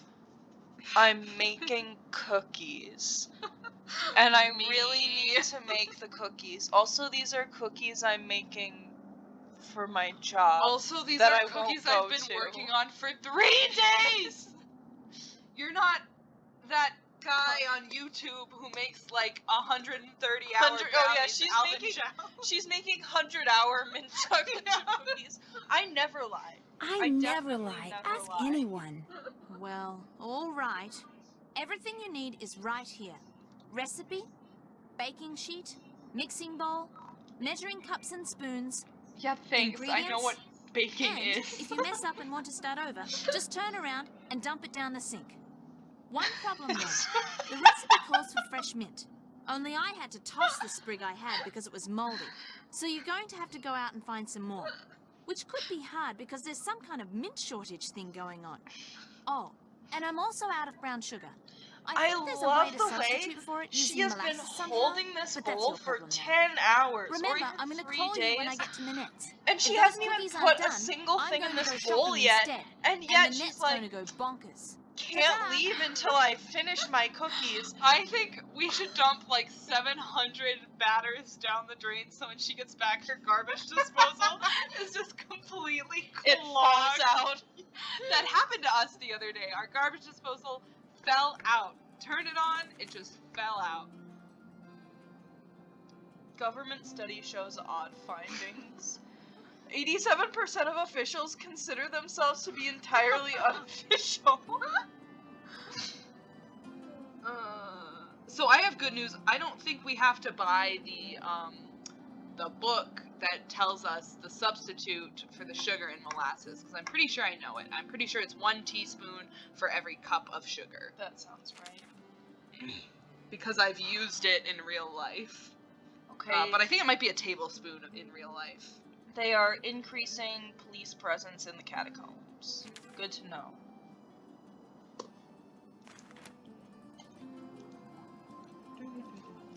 I'm making cookies. And I really need to make the cookies. Also, these are cookies I'm making for my job. Also, these that are I won't cookies go I've been to. working on for 3 days! You're not that guy on YouTube who makes like 130-hour brownies. Oh yeah, she's making 100-hour mint chocolate chip cookies. I never lie. I never definitely lie. never Ask lie. anyone. Well, all right. Everything you need is right here. Recipe, baking sheet, mixing bowl, measuring cups and spoons. Yeah, thanks. I know what baking And is. if you mess up and want to start over, just turn around and dump it down the sink. One problem though, the recipe calls for fresh mint. Only I had to toss the sprig I had because it was moldy. So you're going to have to go out and find some more. Which could be hard because there's some kind of mint shortage thing going on. Oh, and I'm also out of brown sugar. I think there's a way to substitute for it she using has been molasses somehow, holding this but that's bowl your for problem 10 now. hours Remember, or even I'm going to 3 call days. you when I get to Minette. And she If hasn't those even cookies put aren't a done, single I'm thing going in to go this bowl shopping yet, instead, and yet Minette's she's like, going to go bonkers. can't leave until I finish my cookies. I think we should dump like 700 batters down the drain so when she gets back, her garbage disposal is just completely clogged. It falls out. That happened to us the other day. Our garbage disposal fell out. Turn it on, it just fell out. Government study shows odd findings. 87% of officials consider themselves to be entirely unofficial. So I have good news. I don't think we have to buy the book that tells us the substitute for the sugar in molasses, because I'm pretty sure I know it. I'm pretty sure it's 1 teaspoon for every cup of sugar. That sounds right. Because I've used it in real life. Okay. But I think it might be a tablespoon in real life. They are increasing police presence in the catacombs. Good to know.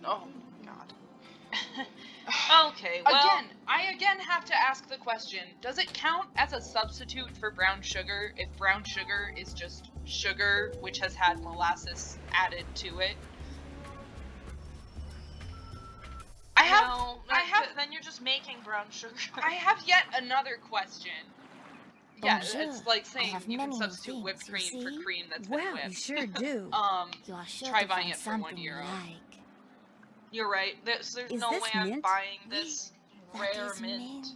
Oh god. Okay, well... I again have to ask the question, does it count as a substitute for brown sugar if brown sugar is just sugar which has had molasses added to it? Then you're just making brown sugar. I have yet another question. Yeah, Bonjour. it's like saying I have you can many substitute things, whipped you cream for see? cream that's been Well, whipped. you sure do. You are sure try to buying find it for €1. something you like. You're right. There's Is no this way I'm mint? buying this That rare is mint.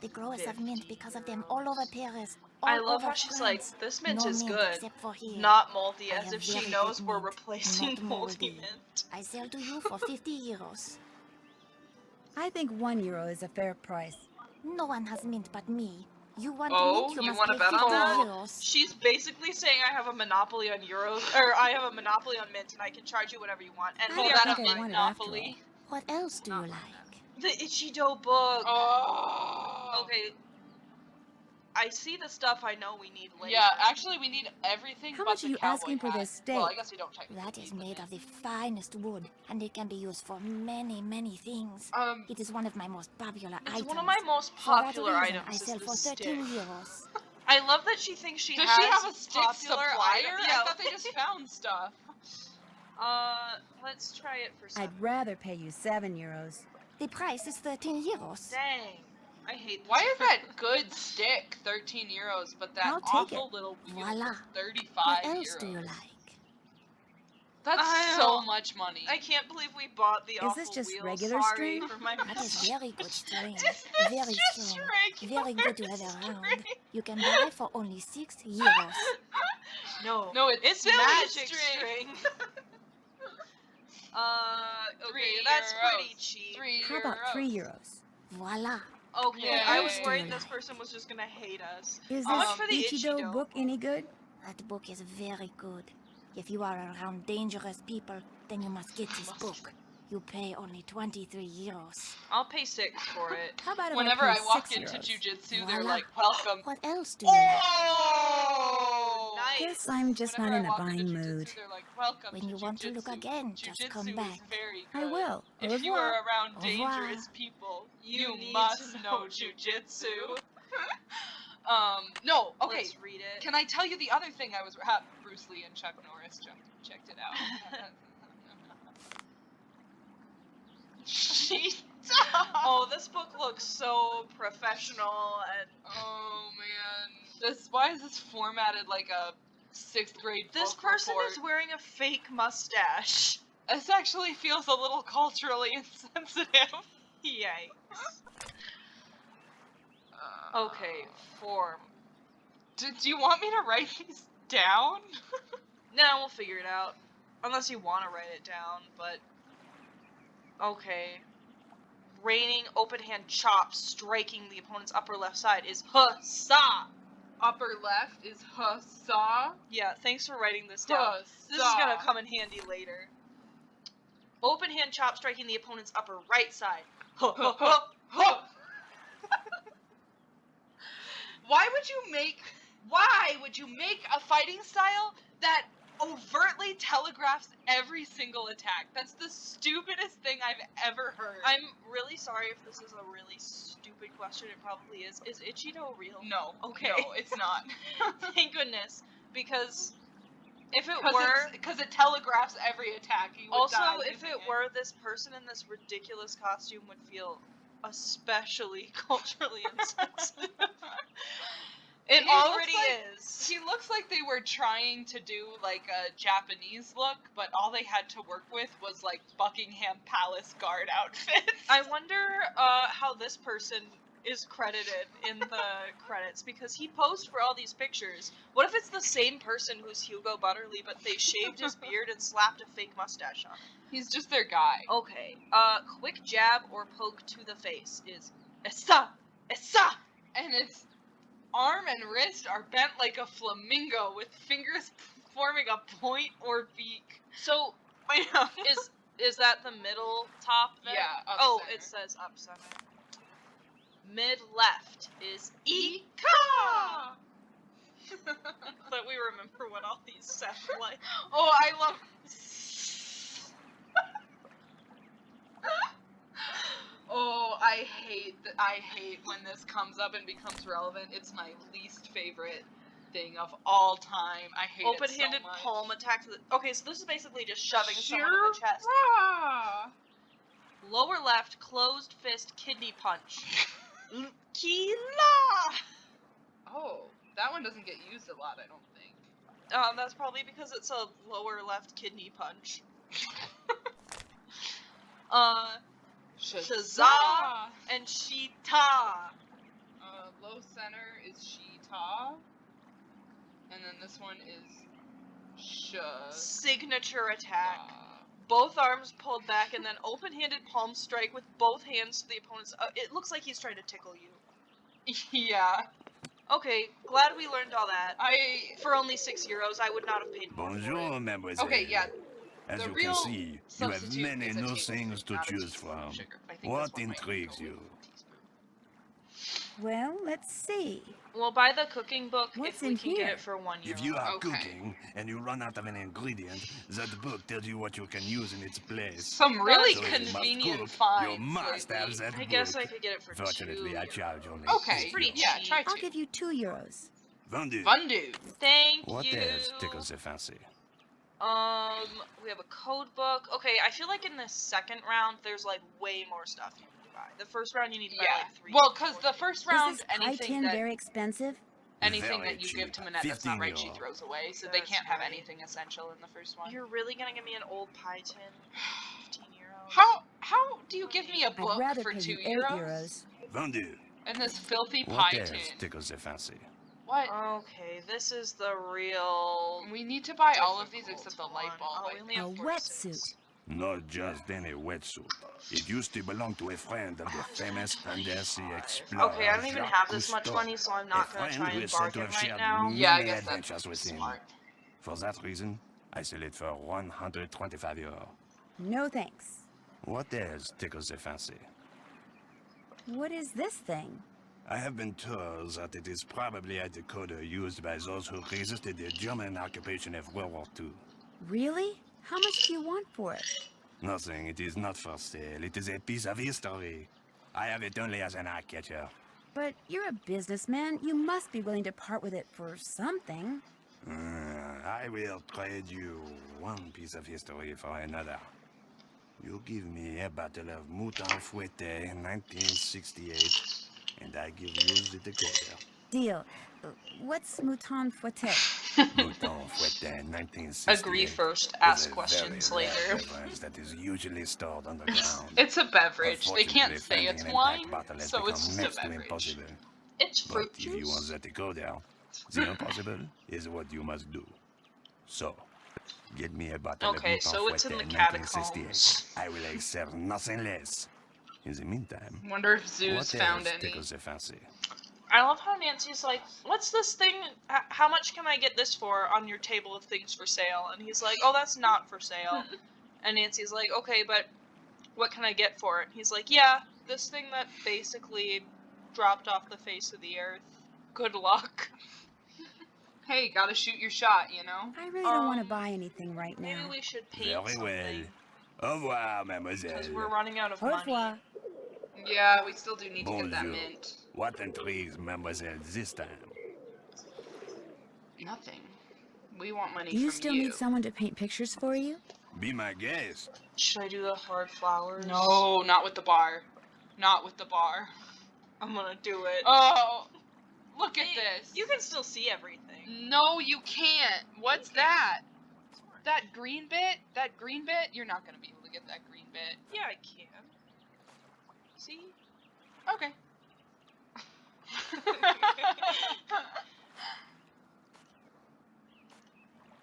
The growers have mint because of them all over Paris. I all love over how she's France. like, this mint No is mint good, except for here. not moldy, I as have if she very knows good we're mint, replacing not moldy moldy. mint. I sell to you for 50 euros. I think €1 is a fair price. No one has mint but me. You want mint, you must want to pay bet 50 on that? euros. She's basically saying I have a monopoly on euros, or I have a monopoly on mint, and I can charge you whatever you want. And I we don't are think not I want it monopoly. after all. What else do you like? The Ichido book. Oh. Okay. I see the stuff I know we need later. Yeah, actually we need everything How but much the are you cowboy asking for hat. this steak? Well, I guess we don't technically That is need made the of the finest wood, and it can be used for many, many things. It is one of my most popular items. It's one of my most For that popular reason, items. I is sell the for 13 stick. euros. I love that she thinks she Does has she have a stick popular supplier? items. I thought they just found stuff. Let's try it for 7. I'd rather pay you 7 euros. The price is 13 euros. Dang. I hate this. Why is that good stick 13 euros, but that I'll take awful it. little wheel Voila. is 35 What else euros? do you like? That's I so don't- much money. I can't believe we bought the awful Is this just wheel. regular Sorry string? for my That is very good string. Is this Very just strong. regular Very good to have around. string? You can buy for only 6 euros. No. No, it's It's silly magic string. Okay, 3 that's euros. pretty cheap. 3 How about euros. 3 euros? Voila. Okay, What I else was do worried you this like? person was just gonna hate us. Is How much this for the Ichido book any good? That book is very good. If you are around dangerous people, then you must get this book. You pay only 23 euros. I'll pay 6 for it. How about if Whenever I I pay walk 6 into euros? jujitsu, they're Voila. like, welcome. What else do you like? Oh! Nice. Guess I'm just Whenever not I in a walk into buying jujitsu, mood. they're like, welcome When to you want to look jujitsu. again, just come Jujitsu back. is very I good. will. Au If you revoir. are around Au revoir. dangerous people, You you need must to know know jujitsu. No, okay. Let's read it. Can I tell you the other thing I was... Bruce Lee and Chuck Norris checked it out. Oh, this book looks so professional and Oh man, why is this formatted like a 6th grade This book person report. is wearing a fake mustache. This actually feels a little culturally insensitive. Yikes. Okay, form. Do you want me to write these down? Nah, we'll figure it out. Unless you want to write it down, but... Okay. Raining open hand chop striking the opponent's upper left side is hussa! Upper left is hussa. Yeah, thanks for writing this down. This is gonna come in handy later. Open hand chop striking the opponent's upper right side. Huh, huh, huh, huh. Why would you make a fighting style that overtly telegraphs every single attack? That's the stupidest thing I've ever heard. I'm really sorry if this is a really stupid question. It probably is. Is Ichido real? No. Okay. No, it's not. Thank goodness. Because if it were... Because it telegraphs every attack. You would Also, die if using it were, this person in this ridiculous costume would feel especially culturally insensitive. It already is. He looks like they were trying to do like a Japanese look, but all they had to work with was like Buckingham Palace guard outfits. I wonder how this person is credited in the credits, because he posed for all these pictures. What if it's the same person who's Hugo Butterly, but they shaved his beard and slapped a fake mustache on it? He's just their guy. Okay. Quick jab or poke to the face is essa! Essa! And its arm and wrist are bent like a flamingo with fingers forming a point or beak. So, is that the middle top there? Yeah, up center. It says up center. Mid left is Ika! That we remember what all these sound like. Oh, I love... Oh, I hate when this comes up and becomes relevant. It's my least favorite thing of all time. I hate it so Open-handed much. palm attack to the... Okay, so this is basically just shoving someone in the chest. Lower left, closed fist, kidney punch. Kila! Oh, that one doesn't get used a lot, I don't think. That's probably because it's a lower left kidney punch. Shazza and Shita. Low center is Shita. And then this one is Signature attack. Both arms pulled back and then open-handed palm strike with both hands to the opponent's... it looks like he's trying to tickle you. Yeah. Okay, glad we learned all that. For only €6, I would not have paid more. Bonjour, mademoiselle. Okay, yeah. As The you real can see, you have substitute many is a new tablespoon, things to not a choose teaspoon from. of sugar. I think What this one might intrigues go you? with a teaspoon. Well, let's see. We'll buy the cooking book What's if we in can get here? it for €1. If you are Okay. cooking and you run out of an ingredient, that book tells you what you can use in its place. Some really So if you must convenient cook, finds. you must have lately. that I guess I book. could get it for Fortunately, I €2. charge only Okay, Pretty €6. yeah, cheap. try I'll to. give you €2. Vendu. Fundu. Thank What you. else tickles your fancy? We have a code book. Okay, I feel like in the second round, there's like way more stuff you need to buy. The first round, you need to buy Yeah. like 3. Well, because the first round, Is this pie anything tin that very expensive? anything Very that you give cheap. to Manette that's not right, she 15 throws away. So they That's can't have great. anything essential in the first one. You're really gonna give me an old pie tin? €15. How do you give me a I'd book rather for pay €2 you €8. Vendu. and this filthy What pie else tin? tickles your fancy? What? Okay, this is the real. We need to buy all of these difficult except the light one. bulb. Oh, I we only A have 46. wetsuit. Not just any wetsuit. It used to belong to a friend of the famous undersea explorer. Okay, I don't even Jacques have this much Cousteau. money, so I'm A not gonna friend try who and is said to bargain have right shared now. Yeah, I many guess adventures that's with him. smart. For that reason, I sell it for €125. No thanks. What else tickles your fancy? What is this thing? I have been told that it is probably a decoder used by those who resisted the German occupation of World War II. Really? How much do you want for it? Nothing, it is not for sale. It is a piece of history. I have it only as an eye-catcher. But you're a businessman. You must be willing to part with it for something. I will trade you one piece of history for another. You give me a bottle of Mouton Fouetté 1968, and I give you the decoder. Deal. What's Mouton Fouetté? Agree first, ask questions later. beverage that is usually stored underground. It's a beverage. They can't say Unfortunately, it's finding an wine, intact bottle has so it's become just a next to beverage. impossible. It's But fruit if you want juice. that to go there, the impossible is what you must do. So, get me a bottle Okay, of so it's in the 1968. catacombs. I will accept nothing less. In the meantime, Wonder if Zeus what found else any. tickles the fancy? I love how Nancy's like, what's this thing? How much can I get this for on your table of things for sale? And he's like, oh, that's not for sale. And Nancy's like, okay, but what can I get for it? He's like, yeah, this thing that basically dropped off the face of the earth. Good luck. Hey, gotta shoot your shot, you know? I really don't want to buy anything right Maybe now. we should paint Very something. well. Au revoir, Because mademoiselle. we're running out of Au money. revoir. Yeah, we still do need to get that Bonjour. mint. What intrigues mademoiselle this time? Nothing. We want money Do you from still you. need someone to paint pictures for you? Be my guest. Should I do the hard flowers? No, not with the bar. Not with the bar. I'm gonna do it. Oh, look at this. You can still see everything. No, you can't. What's that? That green bit? That green bit? You're not gonna be able to get that green bit. Yeah, I can. See? Okay.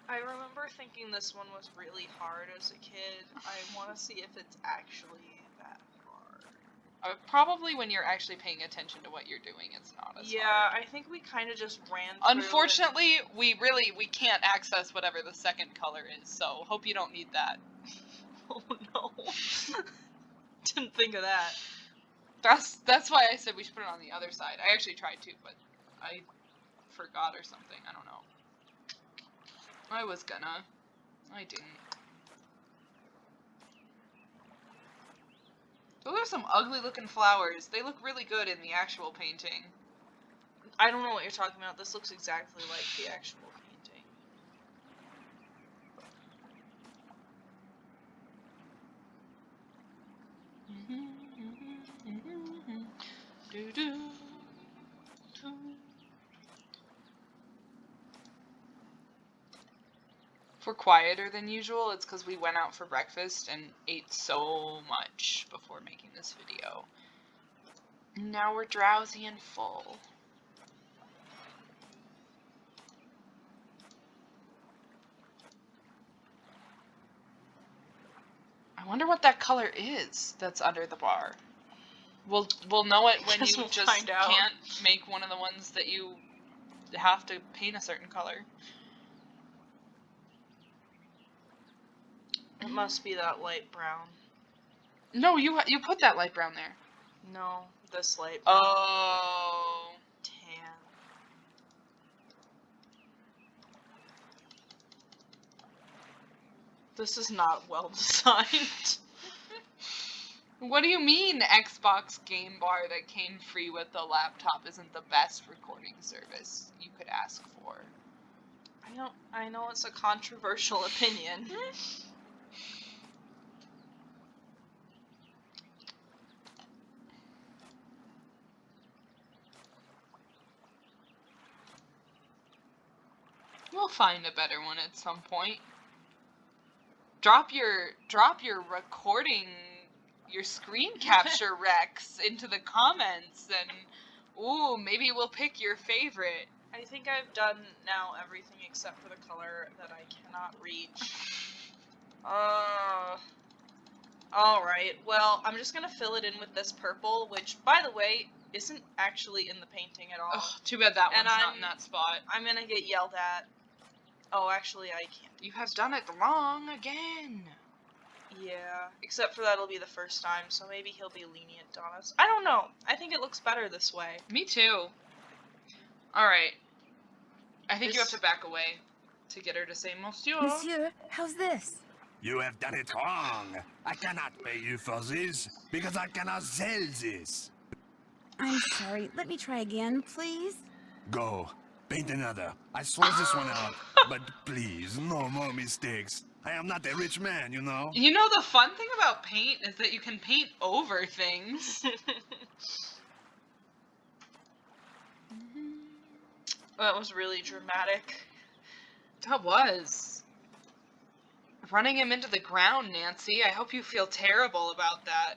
I remember thinking this one was really hard as a kid. I want to see if it's actually that hard. Probably when you're actually paying attention to what you're doing, it's not as Yeah, hard. I think we kind of just ran through Unfortunately, we can't access whatever the second color is, so hope you don't need that. Oh no. Didn't think of that. That's why I said we should put it on the other side. I actually tried to, but I forgot or something. I don't know. I was gonna. I didn't. Those are some ugly looking flowers. They look really good in the actual painting. I don't know what you're talking about. This looks exactly like the actual painting. If we're quieter than usual, it's because we went out for breakfast and ate so much before making this video. Now we're drowsy and full. I wonder what that color is that's under the bar. We'll know it when you We'll just find out. can't make one of the ones that you have to paint a certain color. It must be that light brown. No, you put that light brown there. No, this light brown. Oh. Tan. This is not well designed. What do you mean Xbox Game Bar that came free with the laptop isn't the best recording service you could ask for? I know it's a controversial opinion. We'll find a better one at some point. Drop your recording, your screen capture recs into the comments, and ooh, maybe we'll pick your favorite. I think I've done now everything except for the color that I cannot reach. Alright, well, I'm just gonna fill it in with this purple, which, by the way, isn't actually in the painting at all. Oh, too bad that And one's not in that spot. I'm gonna get yelled at. Oh, actually, I can't. You have done it wrong again. Yeah, except for that'll be the first time, so maybe he'll be lenient on us. I don't know. I think it looks better this way. Me too. Alright. I think you have to back away to get her to say Monsieur. Monsieur, how's this? You have done it wrong. I cannot pay you for this because I cannot sell this. I'm sorry. Let me try again, please. Go. Paint another. I swear this one out. But please, no more mistakes. I am not a rich man, you know. You know, the fun thing about paint is that you can paint over things. That was really dramatic. That was. Running him into the ground, Nancy. I hope you feel terrible about that.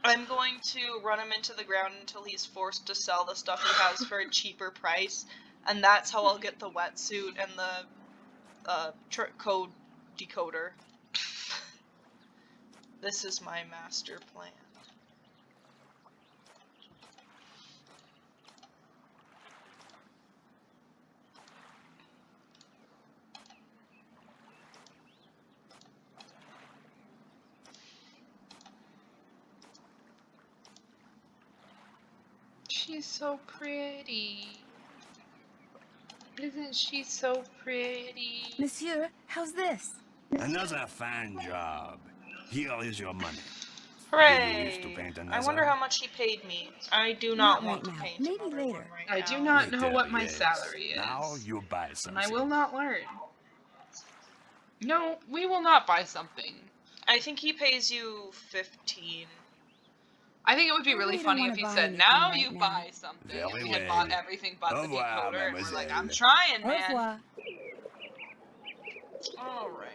I'm going to run him into the ground until he's forced to sell the stuff he has for a cheaper price, and that's how I'll get the wetsuit and the code decoder. This is my master plan. She's so pretty. Isn't she so pretty? Monsieur, how's this? Another fine job. Here is your money. Hooray! Do you wish to paint I another? wonder how much he paid me. I do not want to right now. paint Maybe another later. one right I now. do not know Later, what my yes. salary is. Now you buy And something. I will not learn. No, we will not buy something. I think he pays you 15. I think it would be I really really don't funny wanna if he buy said, anything "Now right you now." buy something." Very And we had well. bought everything but Au the revoir, decoder, and we're like, mademoiselle. "I'm trying, Au man." revoir. Alright.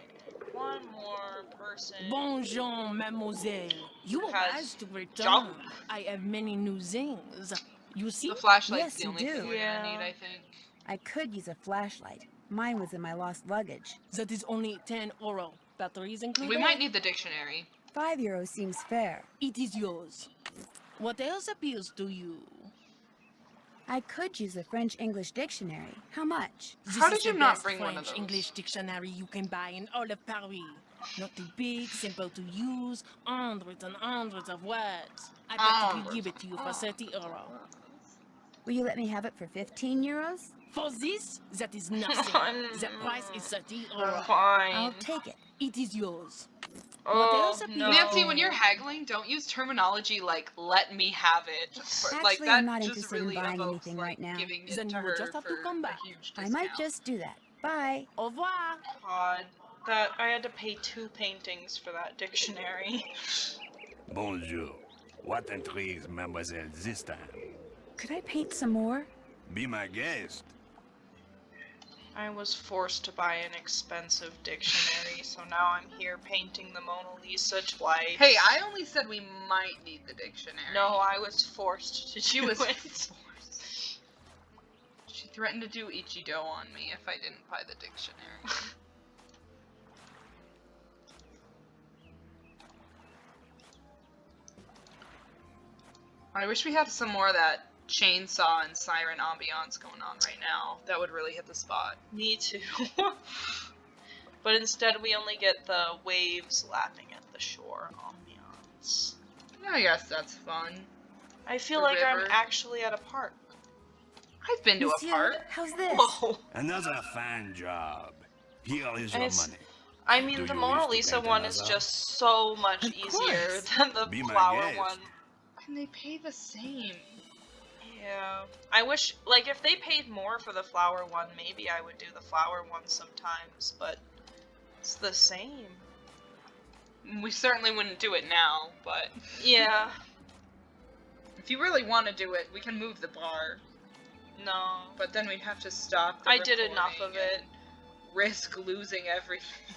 One more person. Bonjour, mademoiselle. You Has asked to return. job. I have many new things. You see? The flashlight's Yes, the you only do. thing we're Yeah. gonna need, I think. I could use a flashlight. Mine was in my lost luggage. That is only 10 euro. Batteries included? We might need the dictionary. €5 seems fair. It is yours. What else appeals to you? I could use a French-English dictionary. How much? This How is did you the not best bring one of French those? English dictionary you can buy in all of Paris. Not too big, simple to use, hundreds and hundreds of words. I bet we give it to you for 30 euro. Will you let me have it for €15? For this, that is nothing. The price is 30 euro. Fine. I'll take it. It is yours. Oh, else appeals? no. Nancy, when you're haggling, don't use terminology like "let me have it." Like Actually, that I'm not just interested in really buying evokes, anything like, right now. giving it Then to you will her just have to for come a back. huge I might discount. just do that. Bye. Au revoir. God, that I had to pay 2 paintings for that dictionary. Bonjour. What intrigues mademoiselle this time? Could I paint some more? Be my guest. I was forced to buy an expensive dictionary, so now I'm here painting the Mona Lisa twice. Hey, I only said we might need the dictionary. No, I was forced to She do was it. forced. She threatened to do Ichido on me if I didn't buy the dictionary. I wish we had some more of that chainsaw and siren ambiance going on right now. That would really hit the spot. Me too. But instead we only get the waves lapping at the shore ambiance. I guess that's fun. I feel The like river. I'm actually at a park. I've been to a Monsieur, park. how's this? Whoa. Another fine job. Here is And your it's- money. I mean, Do the you Mona wish to Lisa paint one is another? just so much Of easier course. than the Be my flower guest. one. And they pay the same. Yeah. I wish, like, if they paid more for the flower one, maybe I would do the flower one sometimes, but it's the same. We certainly wouldn't do it now, but Yeah. if you really want to do it, we can move the bar. No. But then we'd have to stop the I did enough recording of it. and risk losing everything.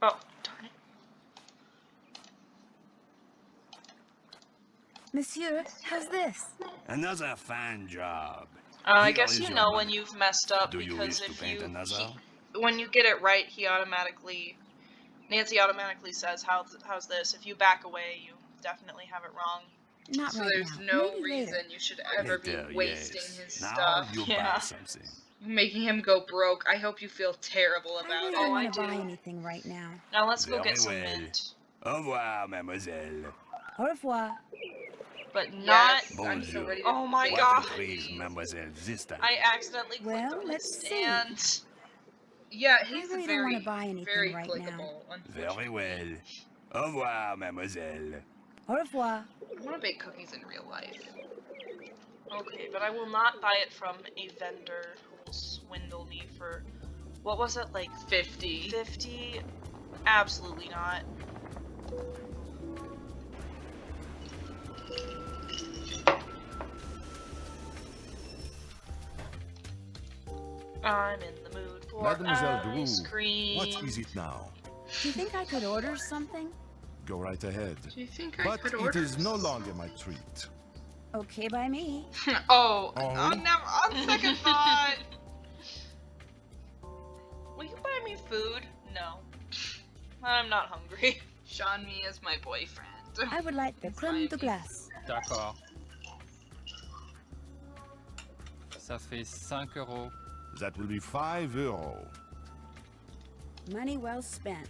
Oh, darn it. Monsieur, how's this? Another fine job. I Here guess is you your know money. when you've messed up Do you because wish to if paint you another? when you get it right, Nancy automatically says, "How's this?" If you back away, you definitely have it wrong. Not So right there's now. no Maybe reason later. you should ever Later, be wasting yes. his Now stuff. you Yeah. buy something. Making him go broke. I hope you feel terrible I about really it. don't I want to buy do. anything right now. Now let's go Very get some well. mint, Au revoir, mademoiselle. Au revoir. but not. Yes, I'm so Bonjour. ready to Oh my face What God. intrigues mademoiselle this time? I accidentally clicked Well, on let's his see. stand. Yeah, I he's really don't very, want to buy anything very right now. clickable. Very well. Au revoir, mademoiselle. Au revoir. I want to bake cookies in real life. Okay, but I will not buy it from a vendor who will swindle me for What was it, like 50. 50? Absolutely not. I'm in the mood for Mademoiselle ice Drew, cream. what is it now? Do you think I could order something? Go right ahead. Do you think I But could it order? is no longer my treat. Okay by me. Oh, Oh. on second thought. Will you buy me food? No. I'm not hungry. Sean Me is my boyfriend. I would like the crème de glace. D'accord. Ça fait 5 euros. That will be €5. Money well spent.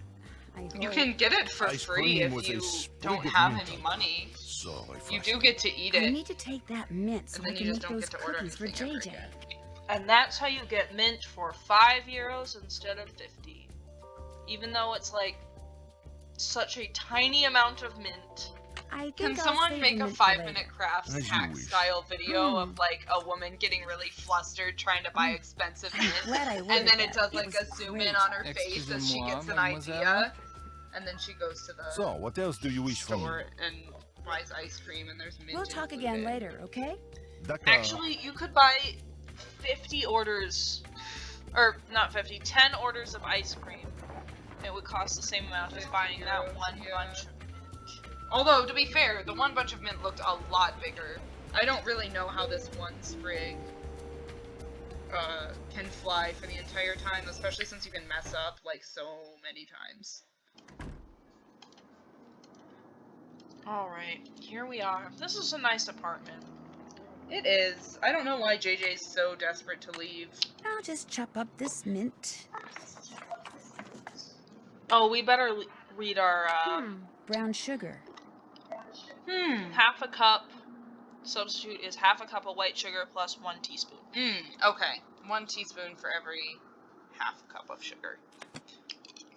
I hope. You can get it for Ice free cream if was a you sprig don't of have mint. any money. So You refreshing. do get to eat I it, need to take that mint so and I then can you make just don't those get to order cookies for anything ever JJ. again. And that's how you get mint for €5 instead of 50. Even though it's like such a tiny amount of mint. I think Can I'll someone save make the a mint for 5-minute later. crafts As you hack wish. style video of like a woman getting really flustered trying to buy expensive mint, Glad I and ordered then it that. does like was a zoom in great. on her face as she Excusez-moi, gets an mademoiselle. idea, and then she goes to the So, what else do you wish from me? store and buys ice cream, and there's mint. We'll talk again included. later, okay? D'accord. Actually, you could buy 50 orders, or not 50, 10 orders of ice cream. It would cost the same amount as buying that €50, one yeah. bunch of mint. Although, to be fair, the one bunch of mint looked a lot bigger. I don't really know how this one sprig can fly for the entire time, especially since you can mess up like so many times. Alright, here we are. This is a nice apartment. It is. I don't know why JJ's so desperate to leave. I'll just chop up this mint. Oh, we better read our, Brown sugar. half a cup. Substitute is half a cup of white sugar plus 1 teaspoon. Okay. 1 teaspoon for every half cup of sugar.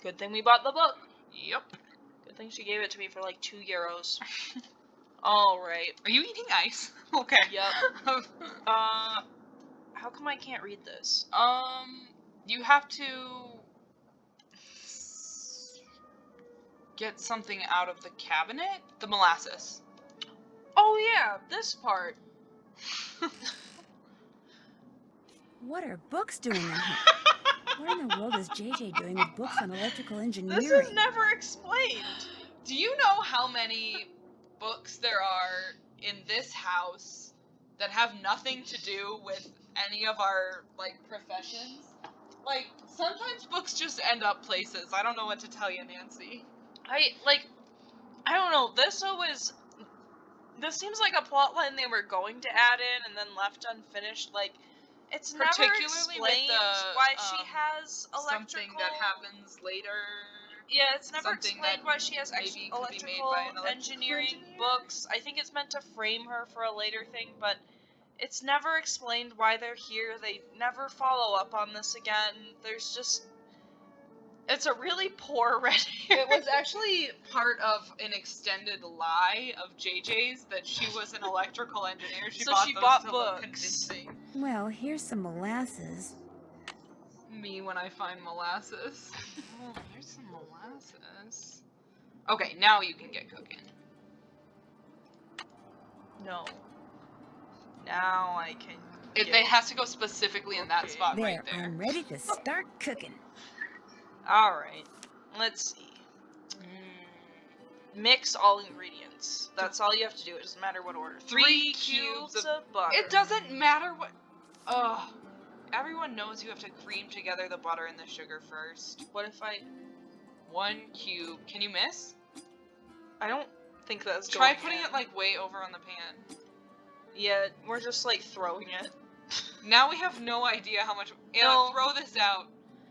Good thing we bought the book. Yep. Good thing she gave it to me for like €2. Alright. Are you eating ice? Okay. Yep. How come I can't read this? You have to get something out of the cabinet? The molasses. Oh yeah, this part. What are books doing in here? What in the world is JJ doing with books on electrical engineering? This is never explained. Do you know how many books there are in this house that have nothing to do with any of our, like, professions? Like, sometimes books just end up places. I don't know what to tell you, Nancy. I don't know, this seems like a plot line they were going to add in and then left unfinished. Like, it's never Particularly explained with the, why she has something electrical... that happens later. Yeah, it's never something explained that why she has maybe could be made electrical by an electrical engineering engineer. books. I think it's meant to frame her for a later thing, but it's never explained why they're here. They never follow up on this again. There's just... It's a really poor red herring. It was actually part of an extended lie of JJ's that she was an electrical engineer. She So bought she those bought to look books. convincing. Well, here's some molasses. Me when I find molasses. Oh, here's some molasses. Okay, now you can get cooking. No. Now I can... It has to go specifically in that spot There, right there. I'm ready to start cooking. Alright. Let's see. Mix all ingredients. That's all you have to do. It doesn't matter what order. 3 cubes of butter. It doesn't matter what... Ugh. Everyone knows you have to cream together the butter and the sugar first. What if I... 1 cube. Can you miss? I don't think that's Try going putting in. it like way over on the pan. Yeah, we're just like throwing it. Now we have no idea how much... Yeah, No. throw this out.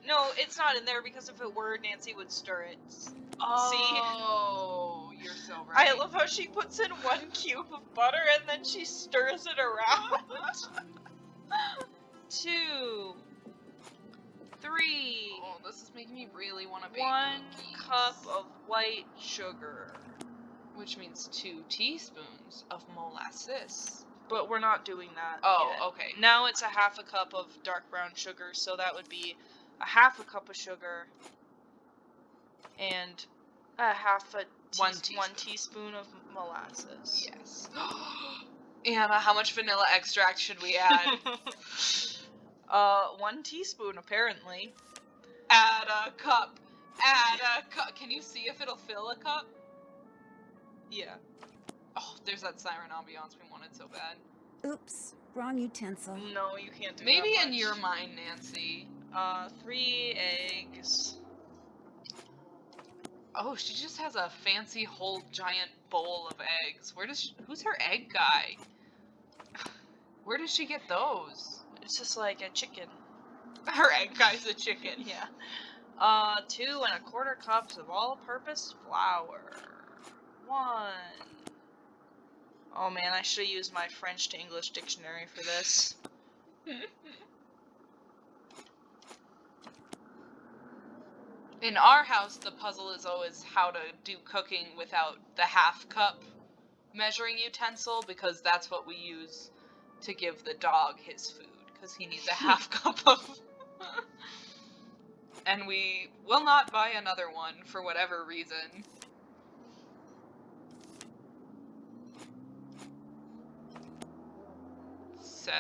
No, it's not in there because if it were, Nancy would stir it. Oh, you're so right. I love how she puts in 1 cube of butter and then she stirs it around. 2, 3. Oh, this is making me really want to bake 1 cookies. cup of white sugar. Which means 2 teaspoons of molasses. But we're not doing that. Oh, yet. okay. Now it's a half a cup of dark brown sugar, so that would be a half a cup of sugar, and a half a One one teaspoon of molasses. Yes. Anna, how much vanilla extract should we add? 1 teaspoon apparently. Add a cup. Add a cup. Can you see if it'll fill a cup? Yeah. Oh, there's that siren ambiance we wanted so bad. Oops, wrong utensil. No, you can't do Maybe that in much. your mind, Nancy. 3 eggs. Oh, she just has a fancy whole giant bowl of eggs. Who's her egg guy? Where does she get those? It's just like a chicken. Her egg guy's a chicken. Yeah. 2 1/4 cups of all-purpose flour. 1. Oh man, I should have used my French to English dictionary for this. In our house, the puzzle is always how to do cooking without the half cup measuring utensil, because that's what we use to give the dog his food, because he needs a half cup of... And we will not buy another one for whatever reason. So...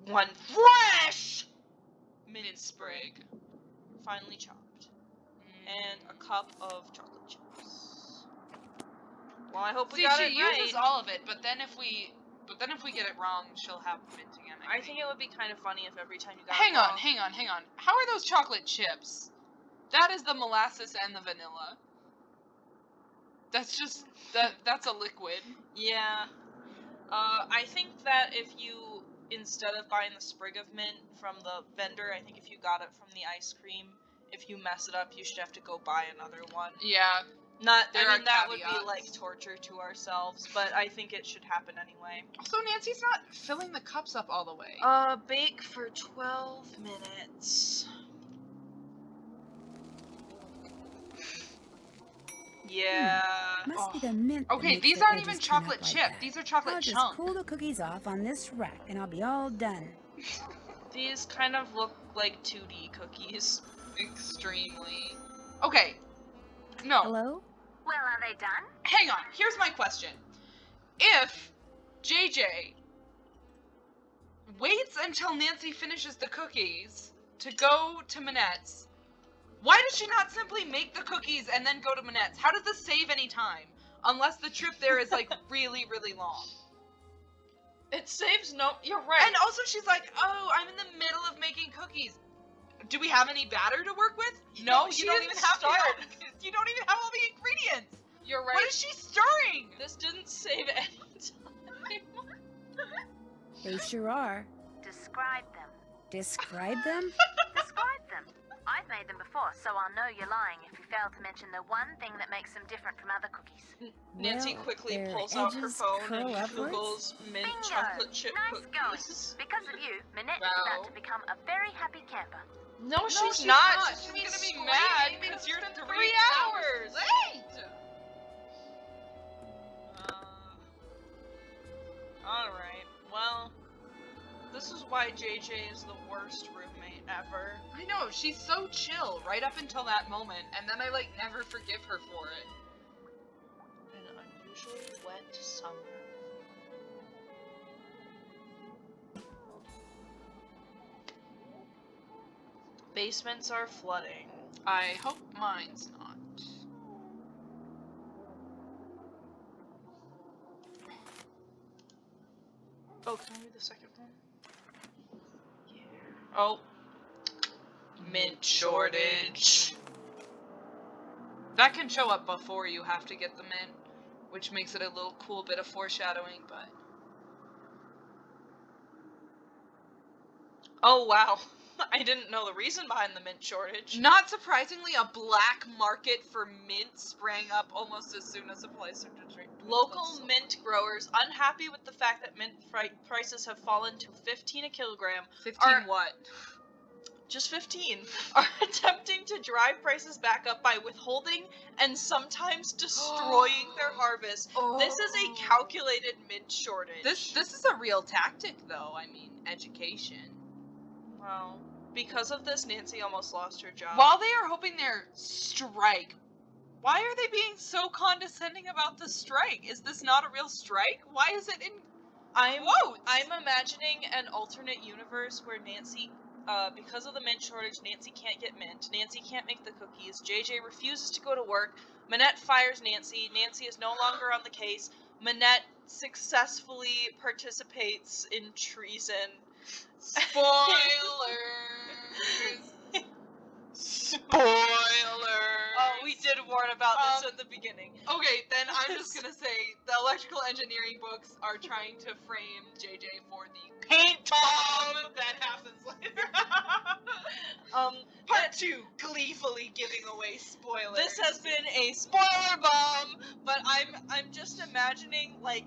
1 fresh mint sprig. Finely chopped. And a cup of chocolate chips. Well, I hope we got it she right. uses all of it, but then if we get it wrong, she'll have mint again. I think it would be kind of funny if every time you got Hang it wrong. on, hang on, hang on. How are those chocolate chips? That is the molasses and the vanilla. That's just that's a liquid. Yeah. I think that if you, instead of buying the sprig of mint from the vendor, I think if you got it from the ice cream, if you mess it up, you should have to go buy another one. Yeah. That would caveats. be like torture to ourselves, but I think it should happen anyway. Also, Nancy's not filling the cups up all the way. Bake for 12 minutes. Yeah. Must be the mint. that Okay, makes these the aren't edges even turn up chocolate like chip. that. These are chocolate I'll just chunk. pull the cookies off on this rack and I'll be all done. These kind of look like 2D cookies. Extremely. Okay. No. Hello? Well, are they done? Hang on. Here's my question. If JJ waits until Nancy finishes the cookies to go to Manette's, why does she not simply make the cookies and then go to Manette's? How does this save any time? Unless the trip there is like really, really long. It saves no. You're right. And also she's like, oh, I'm in the middle of making cookies. Do we have any batter to work with? No, she you don't didn't even have start. You don't even have all the ingredients. You're right. What is she stirring? This didn't save any time. They sure are. Describe them. Describe them? Describe them. I've made them before, so I'll know you're lying if you fail to mention the one thing that makes them different from other cookies. Nancy Well, quickly their pulls out her edges phone curl and upwards? Googles mint Bingo! chocolate chip Nice cookies. going. Because of you, Minette is about to become a very happy camper. No, she's she's not. not. She's She's gonna be screaming mad because because you're 3 3 hours late. Alright, well, this is why JJ is the worst roommate ever. I know, she's so chill right up until that moment, and then I like never forgive her for it. An unusually wet summer. Basements are flooding. I hope mine's not. Oh, can I read the second one? Yeah. Oh. Mint shortage. That can show up before you have to get the mint, which makes it a little cool bit of foreshadowing, but... Oh, wow. I didn't know the reason behind the mint shortage. Not surprisingly, a black market for mint sprang up almost as soon as supplies started to drink. Local mint growers, unhappy with the fact that mint prices have fallen to 15 a kilogram, 15 are- what? just 15, are attempting to drive prices back up by withholding and sometimes destroying their harvest. This is a calculated mint shortage. This is a real tactic, though. I mean, education. Wow. Because of this, Nancy almost lost her job. While they are hoping their strike, why are they being so condescending about the strike? Is this not a real strike? Why is it in quotes? I'm imagining an alternate universe where Nancy, because of the mint shortage, Nancy can't get mint. Nancy can't make the cookies. JJ refuses to go to work. Manette fires Nancy. Nancy is no longer on the case. Manette successfully participates in treason. Spoilers! Spoilers! Oh, we did warn about this at the beginning. Okay, then I'm just gonna say the electrical engineering books are trying to frame JJ for the paint bomb that happens later. Part 2, gleefully giving away spoilers. This has been a spoiler bomb, but I'm just imagining, like,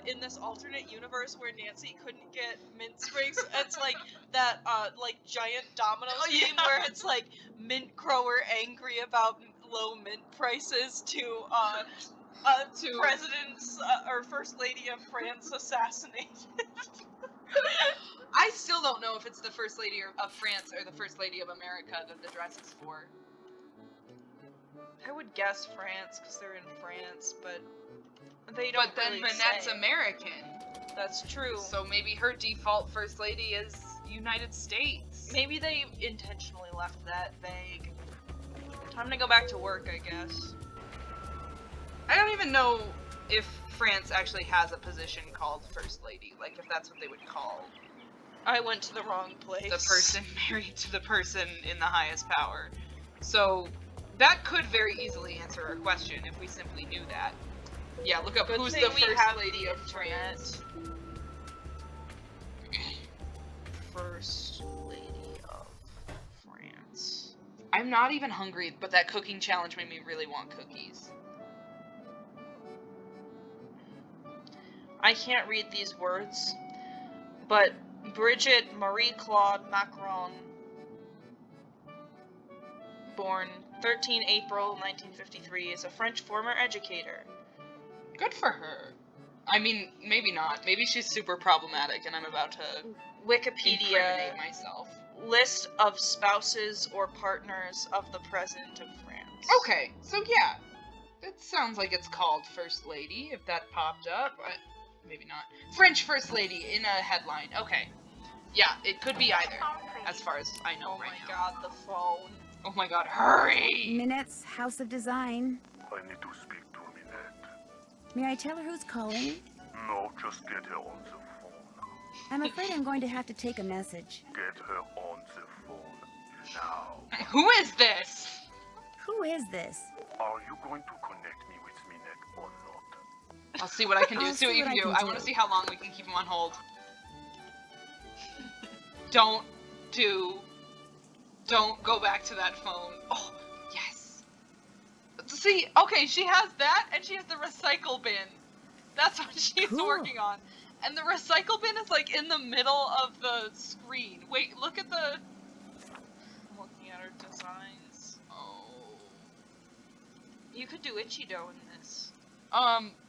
in this alternate universe where Nancy couldn't get mint sprigs, it's like that, like, giant domino scheme where it's like mint grower angry about low mint prices to president's or first lady of France assassinated. I still don't know if it's the First Lady of France or the First Lady of America that the dress is for. I would guess France, because they're in France, but they don't. But then really Manette's say. American. That's true. So maybe her default First Lady is United States. Maybe they intentionally left that vague. Time to go back to work, I guess. I don't even know if France actually has a position called First Lady, like if that's what they would call I went to the wrong place. the person married to the person in the highest power. So that could very easily answer our question if we simply knew that. Yeah, look up Good who's thing the we First have Lady of France. First Lady of France. I'm not even hungry, but that cooking challenge made me really want cookies. I can't read these words, but Brigitte Marie-Claude Macron, born 13 April 1953, is a French former educator. Good for her. I mean, maybe not. Maybe she's super problematic and I'm about to Wikipedia incriminate myself. list of spouses or partners of the President of France. Okay, so yeah. It sounds like it's called First Lady, if that popped up. Maybe not. French First Lady in a headline. Okay. Yeah, it could be either, as far as I know right now. Oh my god, the phone. Oh my god, hurry! Minette's House of Design. I need to speak to Minette. May I tell her who's calling? No, just get her on the phone. I'm afraid I'm going to have to take a message. Get her on the phone now. Who is this? Who is this? Are you going to connect me with Minette or not? I'll see what I can do. I'll See what you can do. I want to do. see how long we can keep him on hold. Don't go back to that phone. Oh, yes. See, okay, she has that, and she has the recycle bin. That's what she's Cool. working on. And the recycle bin is, like, in the middle of the screen. Wait, look at the... I'm looking at her designs. Oh. You could do Ichido in this.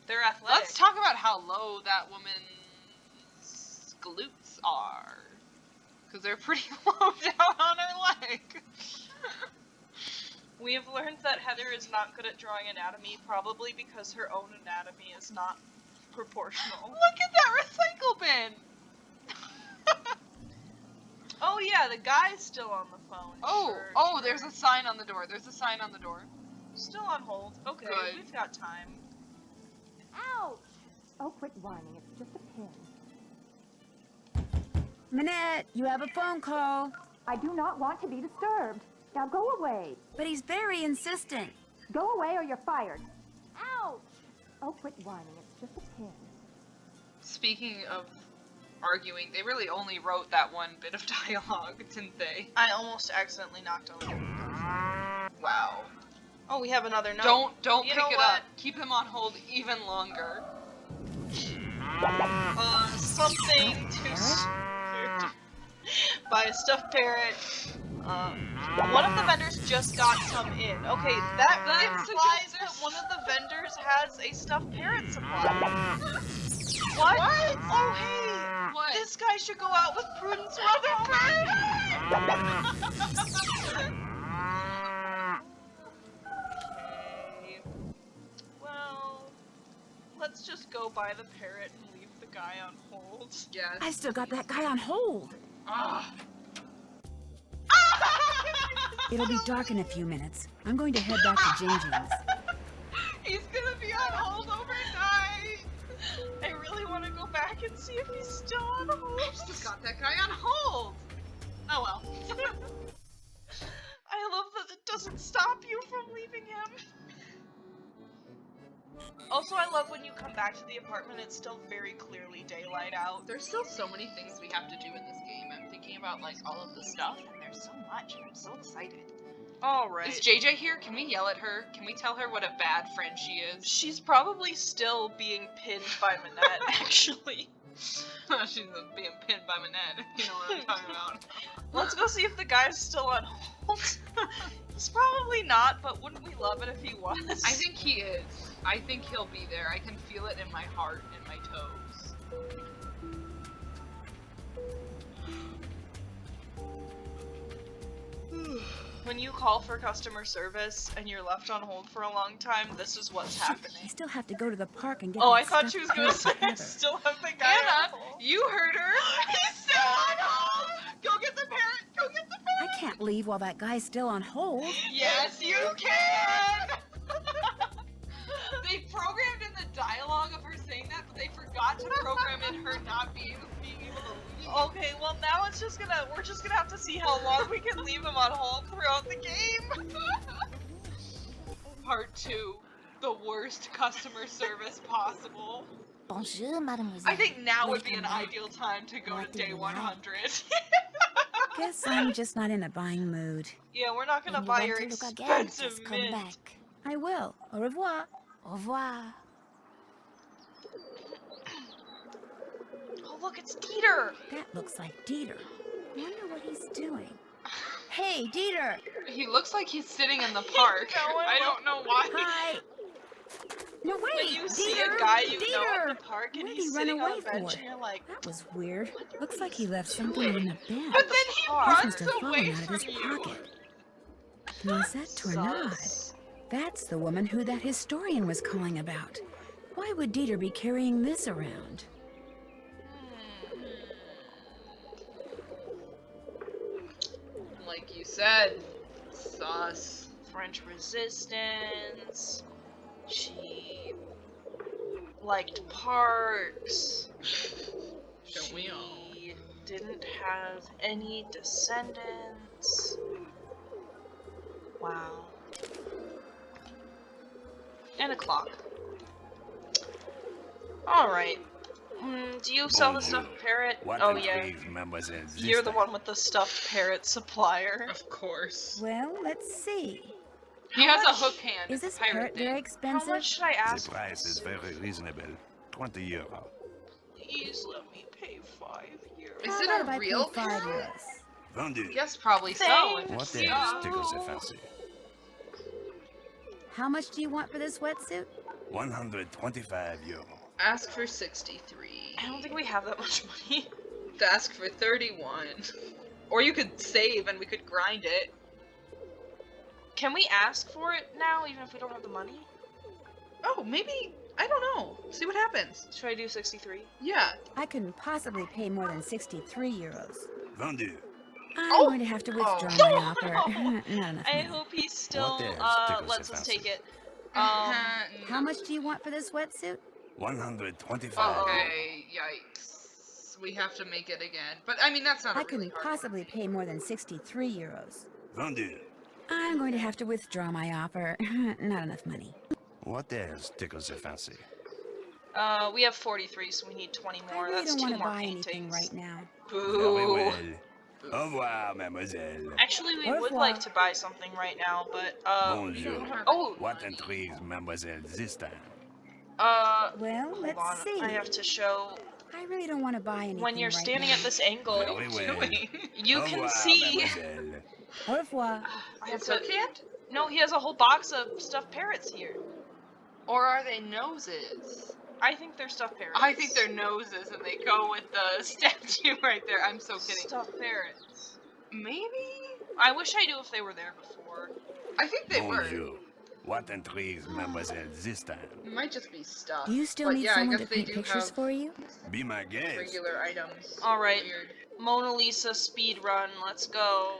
They're athletic. Let's talk about how low that woman's glutes are. Because they're pretty low down on her leg. We have learned that Heather is not good at drawing anatomy, probably because her own anatomy is not proportional. Look at that recycle bin! Oh yeah, the guy's still on the phone. Oh, Sure, oh, sure. there's a sign on the door. There's a sign on the door. Still on hold. Okay, Good. we've got time. Ouch! Oh, quit whining. It's just a pin. Minette, you have a phone call. I do not want to be disturbed. Now go away. But he's very insistent. Go away or you're fired. Ouch! Oh, quit whining. It's just a pin. Speaking of arguing, they really only wrote that one bit of dialogue, didn't they? I almost accidentally knocked over. Wow. Oh, we have another note. Don't You pick know it what? up. Keep him on hold even longer. Something to by a stuffed parrot. One of the vendors just got some in. Okay, that implies that one of the vendors has a stuffed parrot supply. What? Oh, hey! What? This guy should go out with Prudence Rutherford! buy the parrot and leave the guy on hold. Yes. I've still got that guy on hold. Ah. It'll be dark in a few minutes. I'm going to head back to Gingin's. He's gonna be on hold overnight. I really want to go back and see if he's still on hold. I just got that guy on hold. Oh well. I love that it doesn't stop you from leaving him. Also, I love when you come back to the apartment, it's still very clearly daylight out. There's still so many things we have to do in this game. I'm thinking about like all of the stuff, and there's so much, and I'm so excited. Alright. Is JJ here? Can we yell at her? Can we tell her what a bad friend she is? She's probably still being pinned by Manette, actually. She's being pinned by Manette. You know what I'm talking about. Let's go see if the guy's still on hold. He's probably not, but wouldn't we love it if he was? I think he is. I think he'll be there. I can feel it in my heart and my toes. When you call for customer service and you're left on hold for a long time, this is what's happening. I still have to go to the park and get Oh, that I thought stuffed she was gonna parrot say I together. still have the guy on Anna, hold. you heard her. He's still on hold! Go get the parrot! Go get the parrot! I can't leave while that guy's still on hold. Yes, you can! They programmed in the dialogue of her saying that, but they forgot to program in her not being able to leave. Okay, well now we're just gonna have to see how long we can leave him on hold throughout the game. Part 2. The worst customer service possible. Bonjour, mademoiselle. I think now would be an Welcome back. ideal time to go What to do day you 100. Guess I'm just not in a buying mood. Yeah, we're not gonna When you buy want your to look again, expensive just come mint. back. I will. Au revoir. Au revoir. Oh look, it's Dieter! That looks like Dieter. I wonder what he's doing. Hey, Dieter! He looks like he's sitting in the park. No, I don't know why. Hi! No, wait! When you see Dieter! a guy you Dieter! know at the park and What did he's he run sitting on away a bench for? and you're like, That was weird. Looks like he left something in the bin. But then he This runs must have away fallen out of from his you. pocket. Noisette Tournade. sus. That's the woman who that historian was calling about. Why would Dieter be carrying this around? Like you said, sus. French resistance. She liked parks. Don't we all? She didn't have any descendants. Wow. And a clock. Alright. Do you sell the stuffed parrot? Oh yeah. You're the one with the stuffed parrot supplier. Of course. Well, let's see. He has a hook hand. Is It's this a pirate parrot thing. very How expensive? much should I ask? The price is very reasonable. 20 euro. Please let me pay €5. Is How it about a if I real pay 5 parrot? euros? Vendu. Yes, probably so. Thank What you. else tickles your fancy? How much do you want for this wetsuit? 125 euro. Ask for 63. I don't think we have that much money. Ask for 31. Or you could save and we could grind it. Can we ask for it now, even if we don't have the money? Oh, maybe. I don't know. See what happens. Should I do 63? Yeah. I couldn't possibly pay more than 63 euros. Vendu. I'm going to have to withdraw my offer. Not enough I money. hope he still What else tickles lets your us fancy? take it. How much do you want for this wetsuit? 125 Okay, yikes. We have to make it again. But I mean, that's not I a really couldn't hard possibly pay more than 63 euros. Vendu. I'm going to have to withdraw my offer. Not enough money. What else tickles your fancy? We have 43, so we need 20 I more. really That's don't 2 want to more buy paintings. anything right now. Very Boo. well. Au revoir, mademoiselle. Actually, we Au would revoir. like to buy something right now, but Bonjour. oh, What intrigues mademoiselle this time? Well, hold let's on. see. I have to show I really don't want to buy anything when you're right standing now. at this angle, Very well. you Au can revoir, see. mademoiselle. Au revoir. I have It's to. a kid? No, he has a whole box of stuffed parrots here. Or are they noses? I think they're stuffed parrots. I think they're noses and they go with the statue right there. I'm so kidding. stuffed parrots. Maybe? I wish I knew if they were there before. I think they were. Bonjour. What intrigues Mademoiselle this time? It might just be stuff. Do you still but need yeah, I someone guess to they paint do pictures have for you? Be my guest. regular items. Alright, Weird. Mona Lisa speed run, let's go.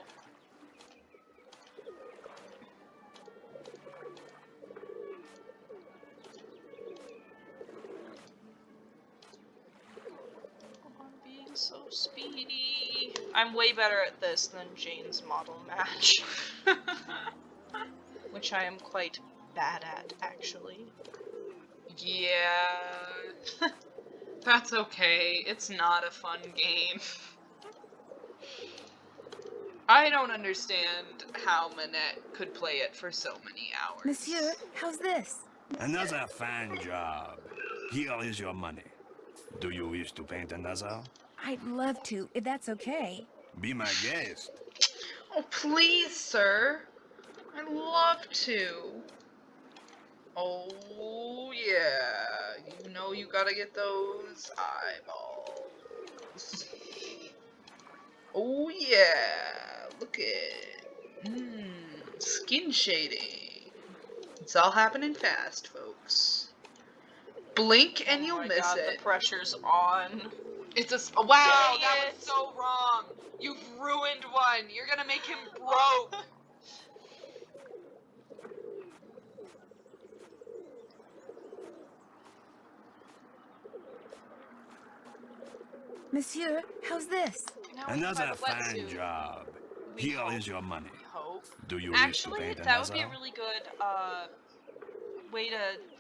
I'm being so speedy. I'm way better at this than Jane's model match. Which I am quite bad at, actually. Yeah. That's okay. It's not a fun game. I don't understand how Manette could play it for so many hours. Monsieur, how's this? Another fine job. Here is your money. Do you wish to paint another? I'd love to, if that's okay. Be my guest. Oh, please, sir. I'd love to. Oh, yeah. You know you gotta get those eyeballs. Oh, yeah. Look at... skin shading. It's all happening fast, folks. Blink and you'll miss God, it. the pressure's on. It's a... Wow, Dang that it. was so wrong. You've ruined one. You're gonna make him broke. Monsieur, how's this? Another fine job. Here is your money. Do you wish Actually, to paint that would another? be a really good way to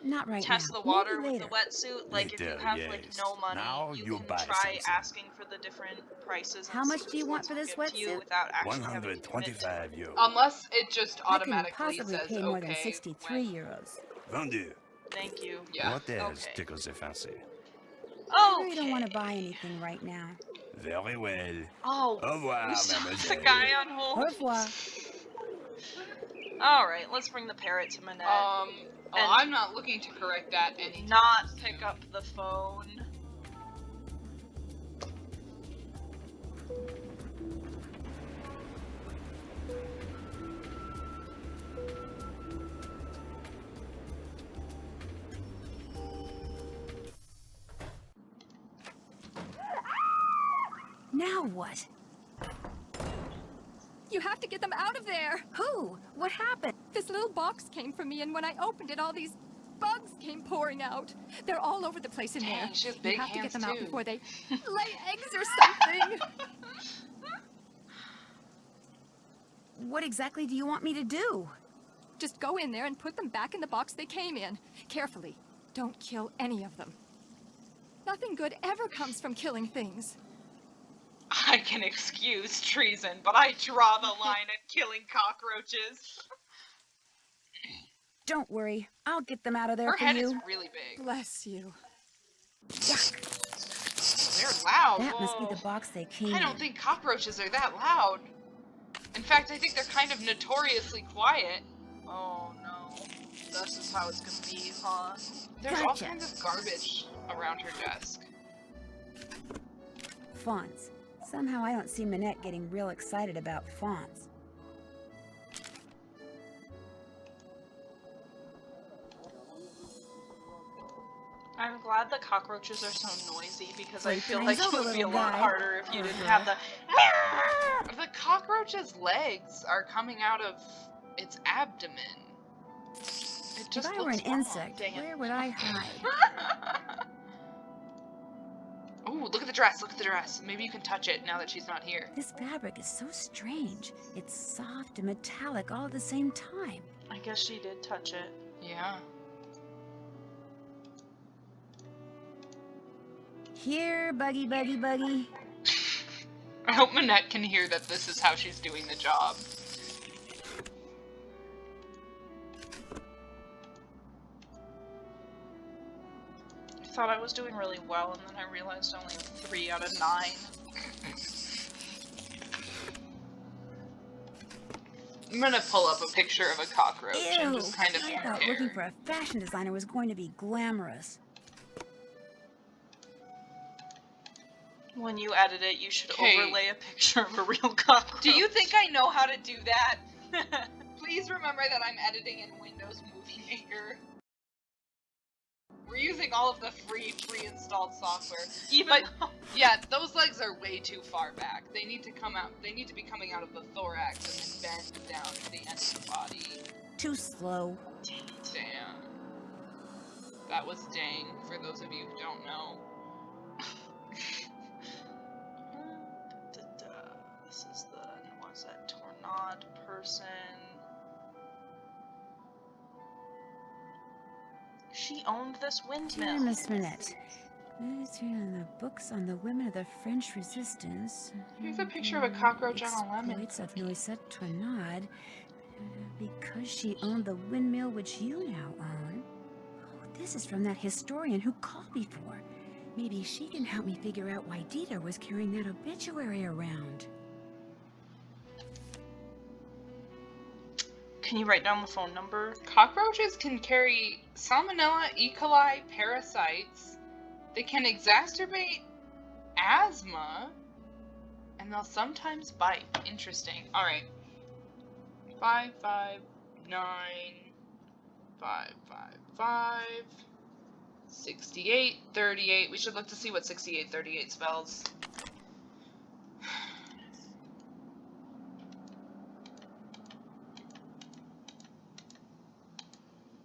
Not right test now. the water Maybe with the later. wetsuit. Like if you Later, have like yes. no money, Now you you can buy try something. asking for the different prices. How and much see do you which want ones for will this give to you wetsuit? without actually having to commit to it. 125 euros. Unless it just I couldn't automatically possibly says pay more than okay 63 euros. Vendu. Thank you. Yeah. What else Okay. tickles the fancy? I really don't want to buy anything right now. Very well. Oh, Au revoir, we still have the mademoiselle. guy on hold. Au revoir. Alright, let's bring the parrot to Manette. And I'm not looking to correct that anytime not soon. pick up the phone. Now what? You have to get them out of there! Who? What happened? This little box came from me, and when I opened it, all these bugs came pouring out. They're all over the place in there. Dang, she has big You have to hands get them out too. before they lay eggs or something. What exactly do you want me to do? Just go in there and put them back in the box they came in. Carefully. Don't kill any of them. Nothing good ever comes from killing things. I can excuse treason, but I draw the line at killing cockroaches. Don't worry, I'll get them out of there Her for head you. is really big. Bless you. They're loud. That must be the box they came I don't in. think cockroaches are that loud. In fact, I think they're kind of notoriously quiet. Oh no. This is how it's gonna be, huh? There's all Gotcha. kinds of garbage around her desk. Fonts. Somehow I don't see Manette getting real excited about fonts. I'm glad the cockroaches are so noisy because I Sleep feel things like it over, would be a little lot guy. harder if you didn't have the. The cockroach's legs are coming out of its abdomen. It If just I were an looks wrong. insect, Dang it. where would I hide? Oh, look at the dress, look at the dress. Maybe you can touch it now that she's not here. This fabric is so strange. It's soft and metallic all at the same time. I guess she did touch it. Yeah. Here, buggy, buggy, buggy. I hope Manette can hear that this is how she's doing the job. I thought I was doing really well, and then I realized only 3 out of 9. I'm gonna pull up a picture of a cockroach and Ew, just kind of I thought compare. looking for a fashion designer was going to be glamorous. When you edit it, you should Okay. overlay a picture of a real cockroach. Do you think I know how to do that? Please remember that I'm editing in Windows Movie Maker. We're using all of the free pre-installed software. But yeah, those legs are way too far back. They need to come out. They need to be coming out of the thorax and then bend down to the end of the body. Too slow. Damn. That was dang, for those of you who don't know. This is the, what is that, Tornado person. She owned this windmill. Dear Miss Minette, it's in the books on the women of the French Resistance. Here's a picture of a cockroach on a lemon. Exploits of Noisette Tornade. Because she owned the windmill which you now own. Oh, this is from that historian who called before. Maybe she can help me figure out why Dieter was carrying that obituary around. Can you write down the phone number? Cockroaches can carry salmonella, E. coli, parasites. They can exacerbate asthma. And they'll sometimes bite. Interesting. Alright. 559 555 6838. We should look to see what 6838 spells.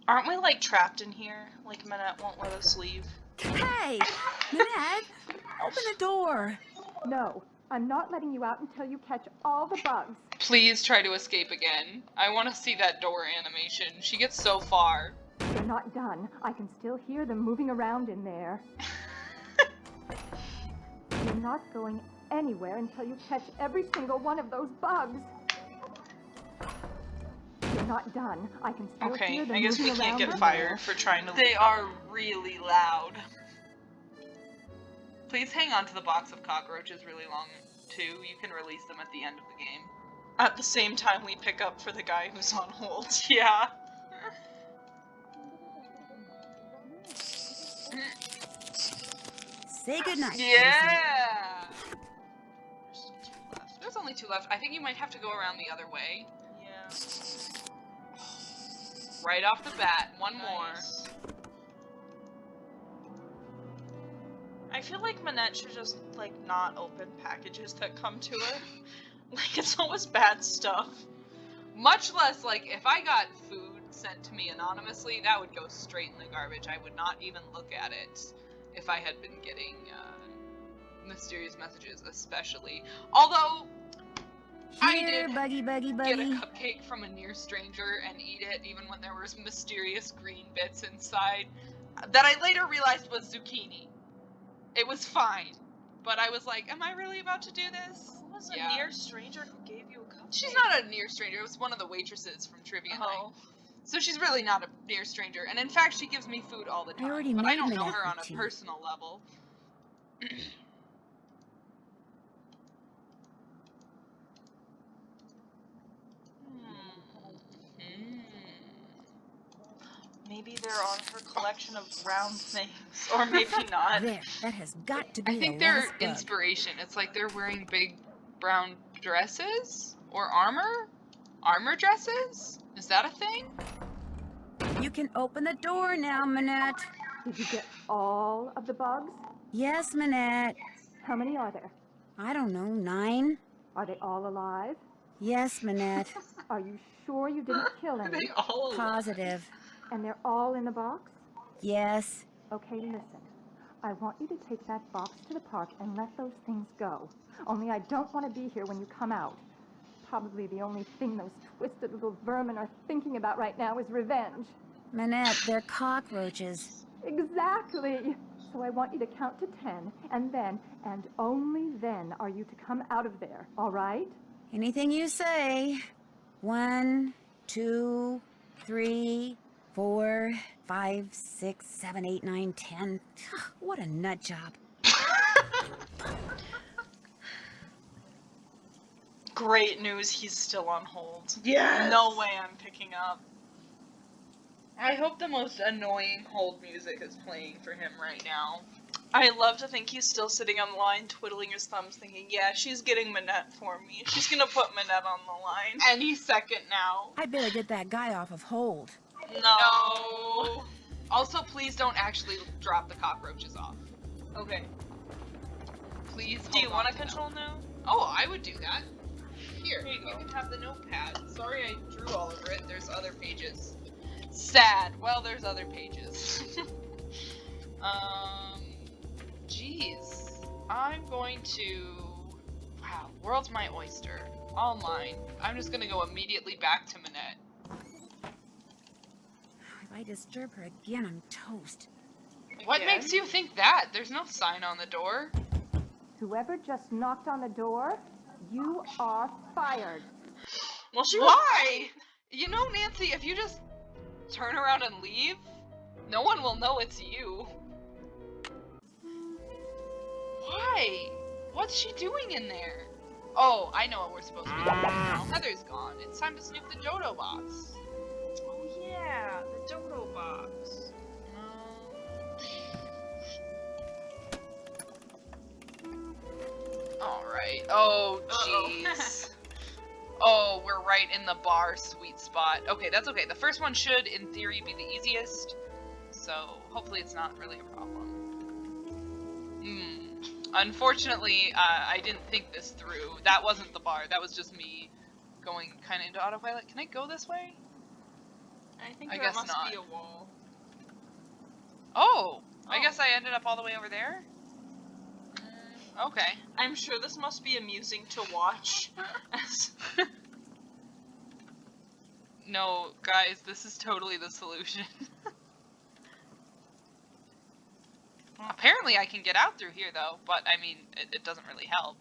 Aren't we, like, trapped in here? Like, Minette won't let us leave. Hey! Minette! Open the door! No, I'm not letting you out until you catch all the bugs. Please try to escape again. I want to see that door animation. She gets so far. They're not done. I can still hear them moving around in there. You're not going anywhere until you catch every single one of those bugs. You're not done. I can still hear them I guess we moving can't around get in fired for trying to leave. They are really loud. Please hang on to the box of cockroaches really long, too. You can release them at the end of the game. At the same time we pick up for the guy who's on hold. Yeah. Say goodnight. Yeah! There's only two left. I think you might have to go around the other way. Yeah. Right off the bat. One more. I feel like Minette should just, like, not open packages that come to her. Like, it's always bad stuff. Much less, like, if I got food sent to me anonymously, that would go straight in the garbage. I would not even look at it if I had been getting, mysterious messages, especially. Although, I did Buggy. get a cupcake from a near stranger and eat it, even when there was mysterious green bits inside, that I later realized was zucchini. It was fine. But I was like, am I really about to do this? Who was a near stranger who gave you a cupcake? She's not a near stranger. It was one of the waitresses from Trivia Night. So she's really not a near stranger. And in fact, she gives me food all the time. But I don't know her on a personal level. Maybe they're on her collection of round things. Or maybe not. There, that has got to be I think the they're last bug. inspiration. It's like they're wearing big brown dresses? Or armor? Armor dresses? Is that a thing? You can open the door now, Minette. Did you get all of the bugs? Yes, Minette. How many are there? I don't know, 9? Are they all alive? Yes, Minette. Are you sure you didn't kill any? Are they all alive? Positive. And they're all in the box? Yes. Okay, listen. I want you to take that box to the park and let those things go. Only I don't want to be here when you come out. Probably the only thing those twisted little vermin are thinking about right now is revenge. Minette, they're cockroaches. Exactly. So I want you to count to 10, and then, and only then, are you to come out of there, all right? Anything you say. 1, 2, 3, 4, 5, 6, 7, 8, 9, 10. What a nut job. Great news, he's still on hold. Yes! No way I'm picking up. I hope the most annoying hold music is playing for him right now. I love to think he's still sitting on the line, twiddling his thumbs, thinking, yeah, she's getting Manette for me. She's gonna put Manette on the line. Any second now. I'd better get that guy off of hold. No. Also, please don't actually drop the cockroaches off. Okay. Please. Do you want to control now? Oh, I would do that. Here, you can have the notepad. Sorry I drew all over it. There's other pages. Sad. Well, there's other pages. Jeez. I'm going to... Wow, world's my oyster. All mine. I'm just gonna go immediately back to Manette. If I disturb her again, I'm toast. What makes you think that? There's no sign on the door. Whoever just knocked on the door, you are fired. Well, she Why? You know, Nancy, if you just turn around and leave, no one will know it's you. Why? What's she doing in there? Oh, I know what we're supposed to be doing now. Heather's gone. It's time to snoop the Dodo box. Oh yeah, the Dodo box. Alright. Oh, jeez. Oh, we're right in the bar sweet spot. Okay, that's okay. The first one should, in theory, be the easiest. So, hopefully it's not really a problem. Unfortunately, I didn't think this through. That wasn't the bar. That was just me going kind of into autopilot. Can I go this way? I think I there guess must not. be a wall. Oh! I guess I ended up all the way over there? Okay. I'm sure this must be amusing to watch. No, guys, this is totally the solution. Apparently I can get out through here, though, but, I mean, it doesn't really help.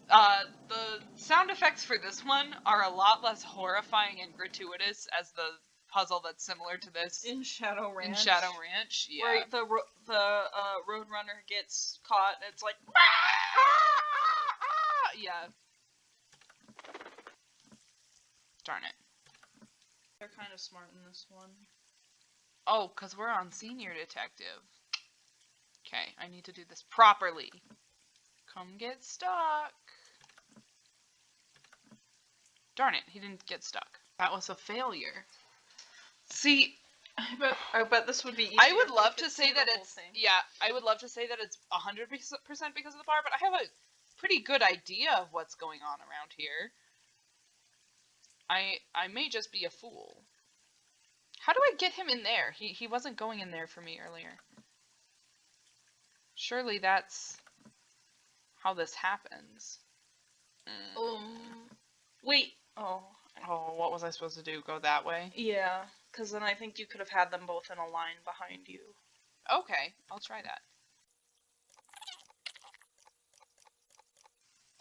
The sound effects for this one are a lot less horrifying and gratuitous as the puzzle that's similar to this. In Shadow Ranch. In Shadow Ranch, yeah. Where the Roadrunner gets caught, and it's like... Yeah. Darn it. They're kind of smart in this one. Oh, because we're on Senior Detective. Okay, I need to do this properly. Come get stuck. Darn it, he didn't get stuck. That was a failure. See, I bet this would be easier. I would love to say that it's I would love to say that it's 100% because of the bar, but I have a pretty good idea of what's going on around here. I may just be a fool. How do I get him in there? He wasn't going in there for me earlier. Surely that's how this happens. Wait. Oh, what was I supposed to do? Go that way? Yeah, because then I think you could have had them both in a line behind you. Okay, I'll try that.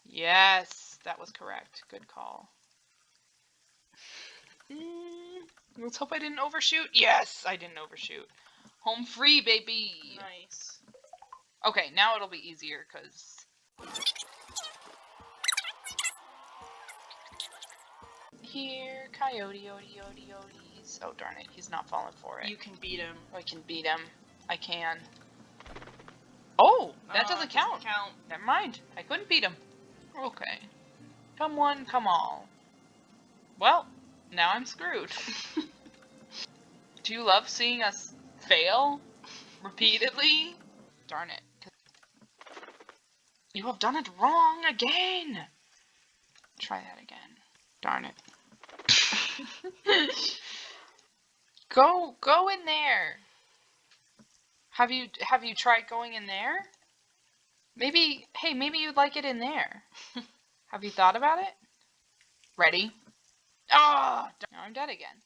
Yes, that was correct. Good call. Let's hope I didn't overshoot. Yes, I didn't overshoot. Home free, baby. Nice. Okay, now it'll be easier, because... Here, coyote, odioties. Oh, darn it, he's not falling for it. You can beat him. I can beat him. I can. Oh, that doesn't count. Never mind. I couldn't beat him. Okay. Come one, come all. Well, now I'm screwed. Do you love seeing us fail repeatedly? Darn it. You have done it wrong again. Try that again. Darn it. Go in there. Have you tried going in there? Maybe you'd like it in there. Have you thought about it? Ready? Oh, now I'm dead again.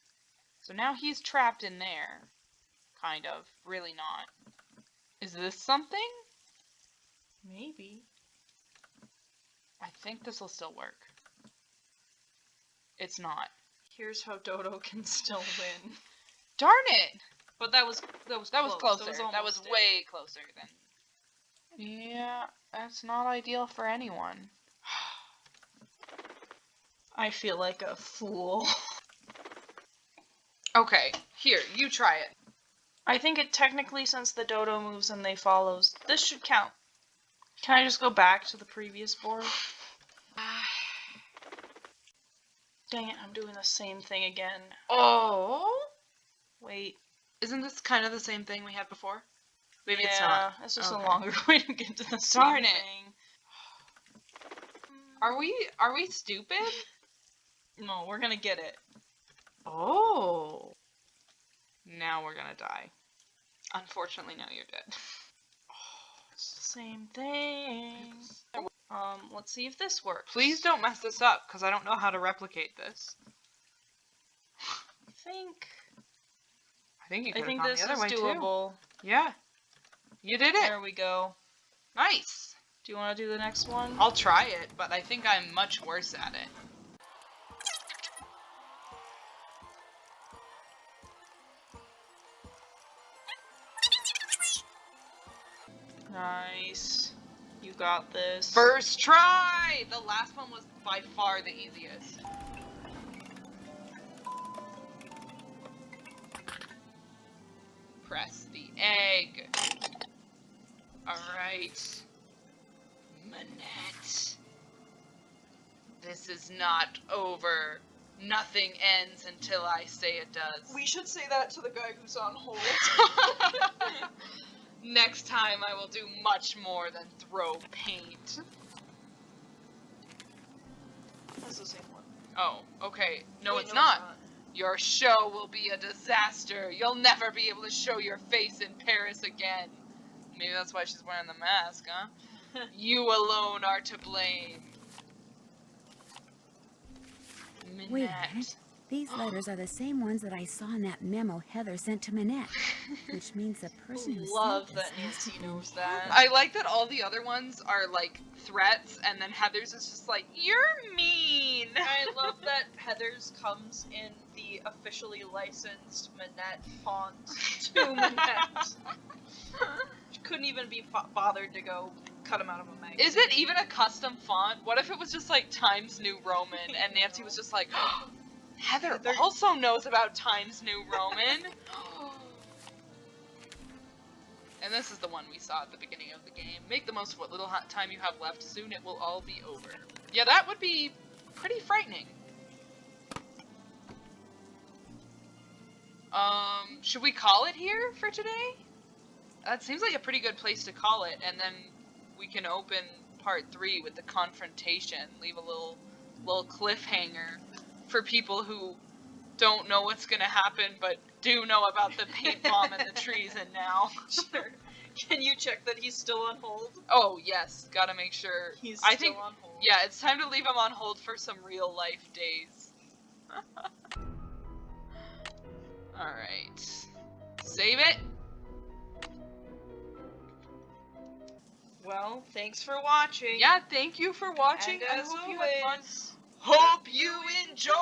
So now he's trapped in there. Kind of. Really not. Is this something? Maybe. I think this will still work. It's not. Here's how Dodo can still win. Darn it! But that was closer. That was way closer than. Yeah, that's not ideal for anyone. I feel like a fool. Okay, here, you try it. I think it technically, since the dodo moves and they follows, this should count. Can I just go back to the previous board? Dang it, I'm doing the same thing again. Oh! Wait. Isn't this kind of the same thing we had before? Maybe Yeah, it's not. it's just Okay. a longer way to get to the Darn same it. thing. Are we stupid? No, we're gonna get it. Oh. Now we're gonna die. Unfortunately, now you're dead. It's the same thing. Let's see if this works. Please don't mess this up, because I don't know how to replicate this. I think you could have gone this the other is way doable. too. Yeah. You did it. There we go. Nice. Do you want to do the next one? I'll try it, but I think I'm much worse at it. Nice. You got this. First try! The last one was by far the easiest. Press the egg. Alright. Manette. This is not over. Nothing ends until I say it does. We should say that to the guy who's on hold. Next time I will do much more than throw paint. That's the same one. Oh, okay. No, Wait, it's no, not. Your show will be a disaster. You'll never be able to show your face in Paris again. Maybe that's why she's wearing the mask, huh? You alone are to blame. Wait a minute. These letters are the same ones that I saw in that memo Heather sent to Manette, which means the person who Love sent that this has to Nancy be knows that. I like that all the other ones are like threats, and then Heather's is just like, you're mean. I love that Heather's comes in the officially licensed Manette font to Manette. She couldn't even be bothered to go cut him out of a magazine. Is it even a custom font? What if it was just like Times New Roman, and Nancy was just like, Heather also knows about Times New Roman. And this is the one we saw at the beginning of the game. Make the most of what little time you have left. Soon it will all be over. Yeah, that would be pretty frightening. Should we call it here for today? That seems like a pretty good place to call it, and then we can open part 3 with the confrontation. Leave a little cliffhanger for people who don't know what's gonna happen, but do know about the paint bomb and the trees and now. Sure. Can you check that he's still on hold? Oh, yes. Gotta make sure. He's I still think, on hold. Yeah, it's time to leave him on hold for some real life days. Alright. Save it. Well, thanks for watching. Yeah, thank you for watching. And I as hope you had fun. always, Hope you enjoy!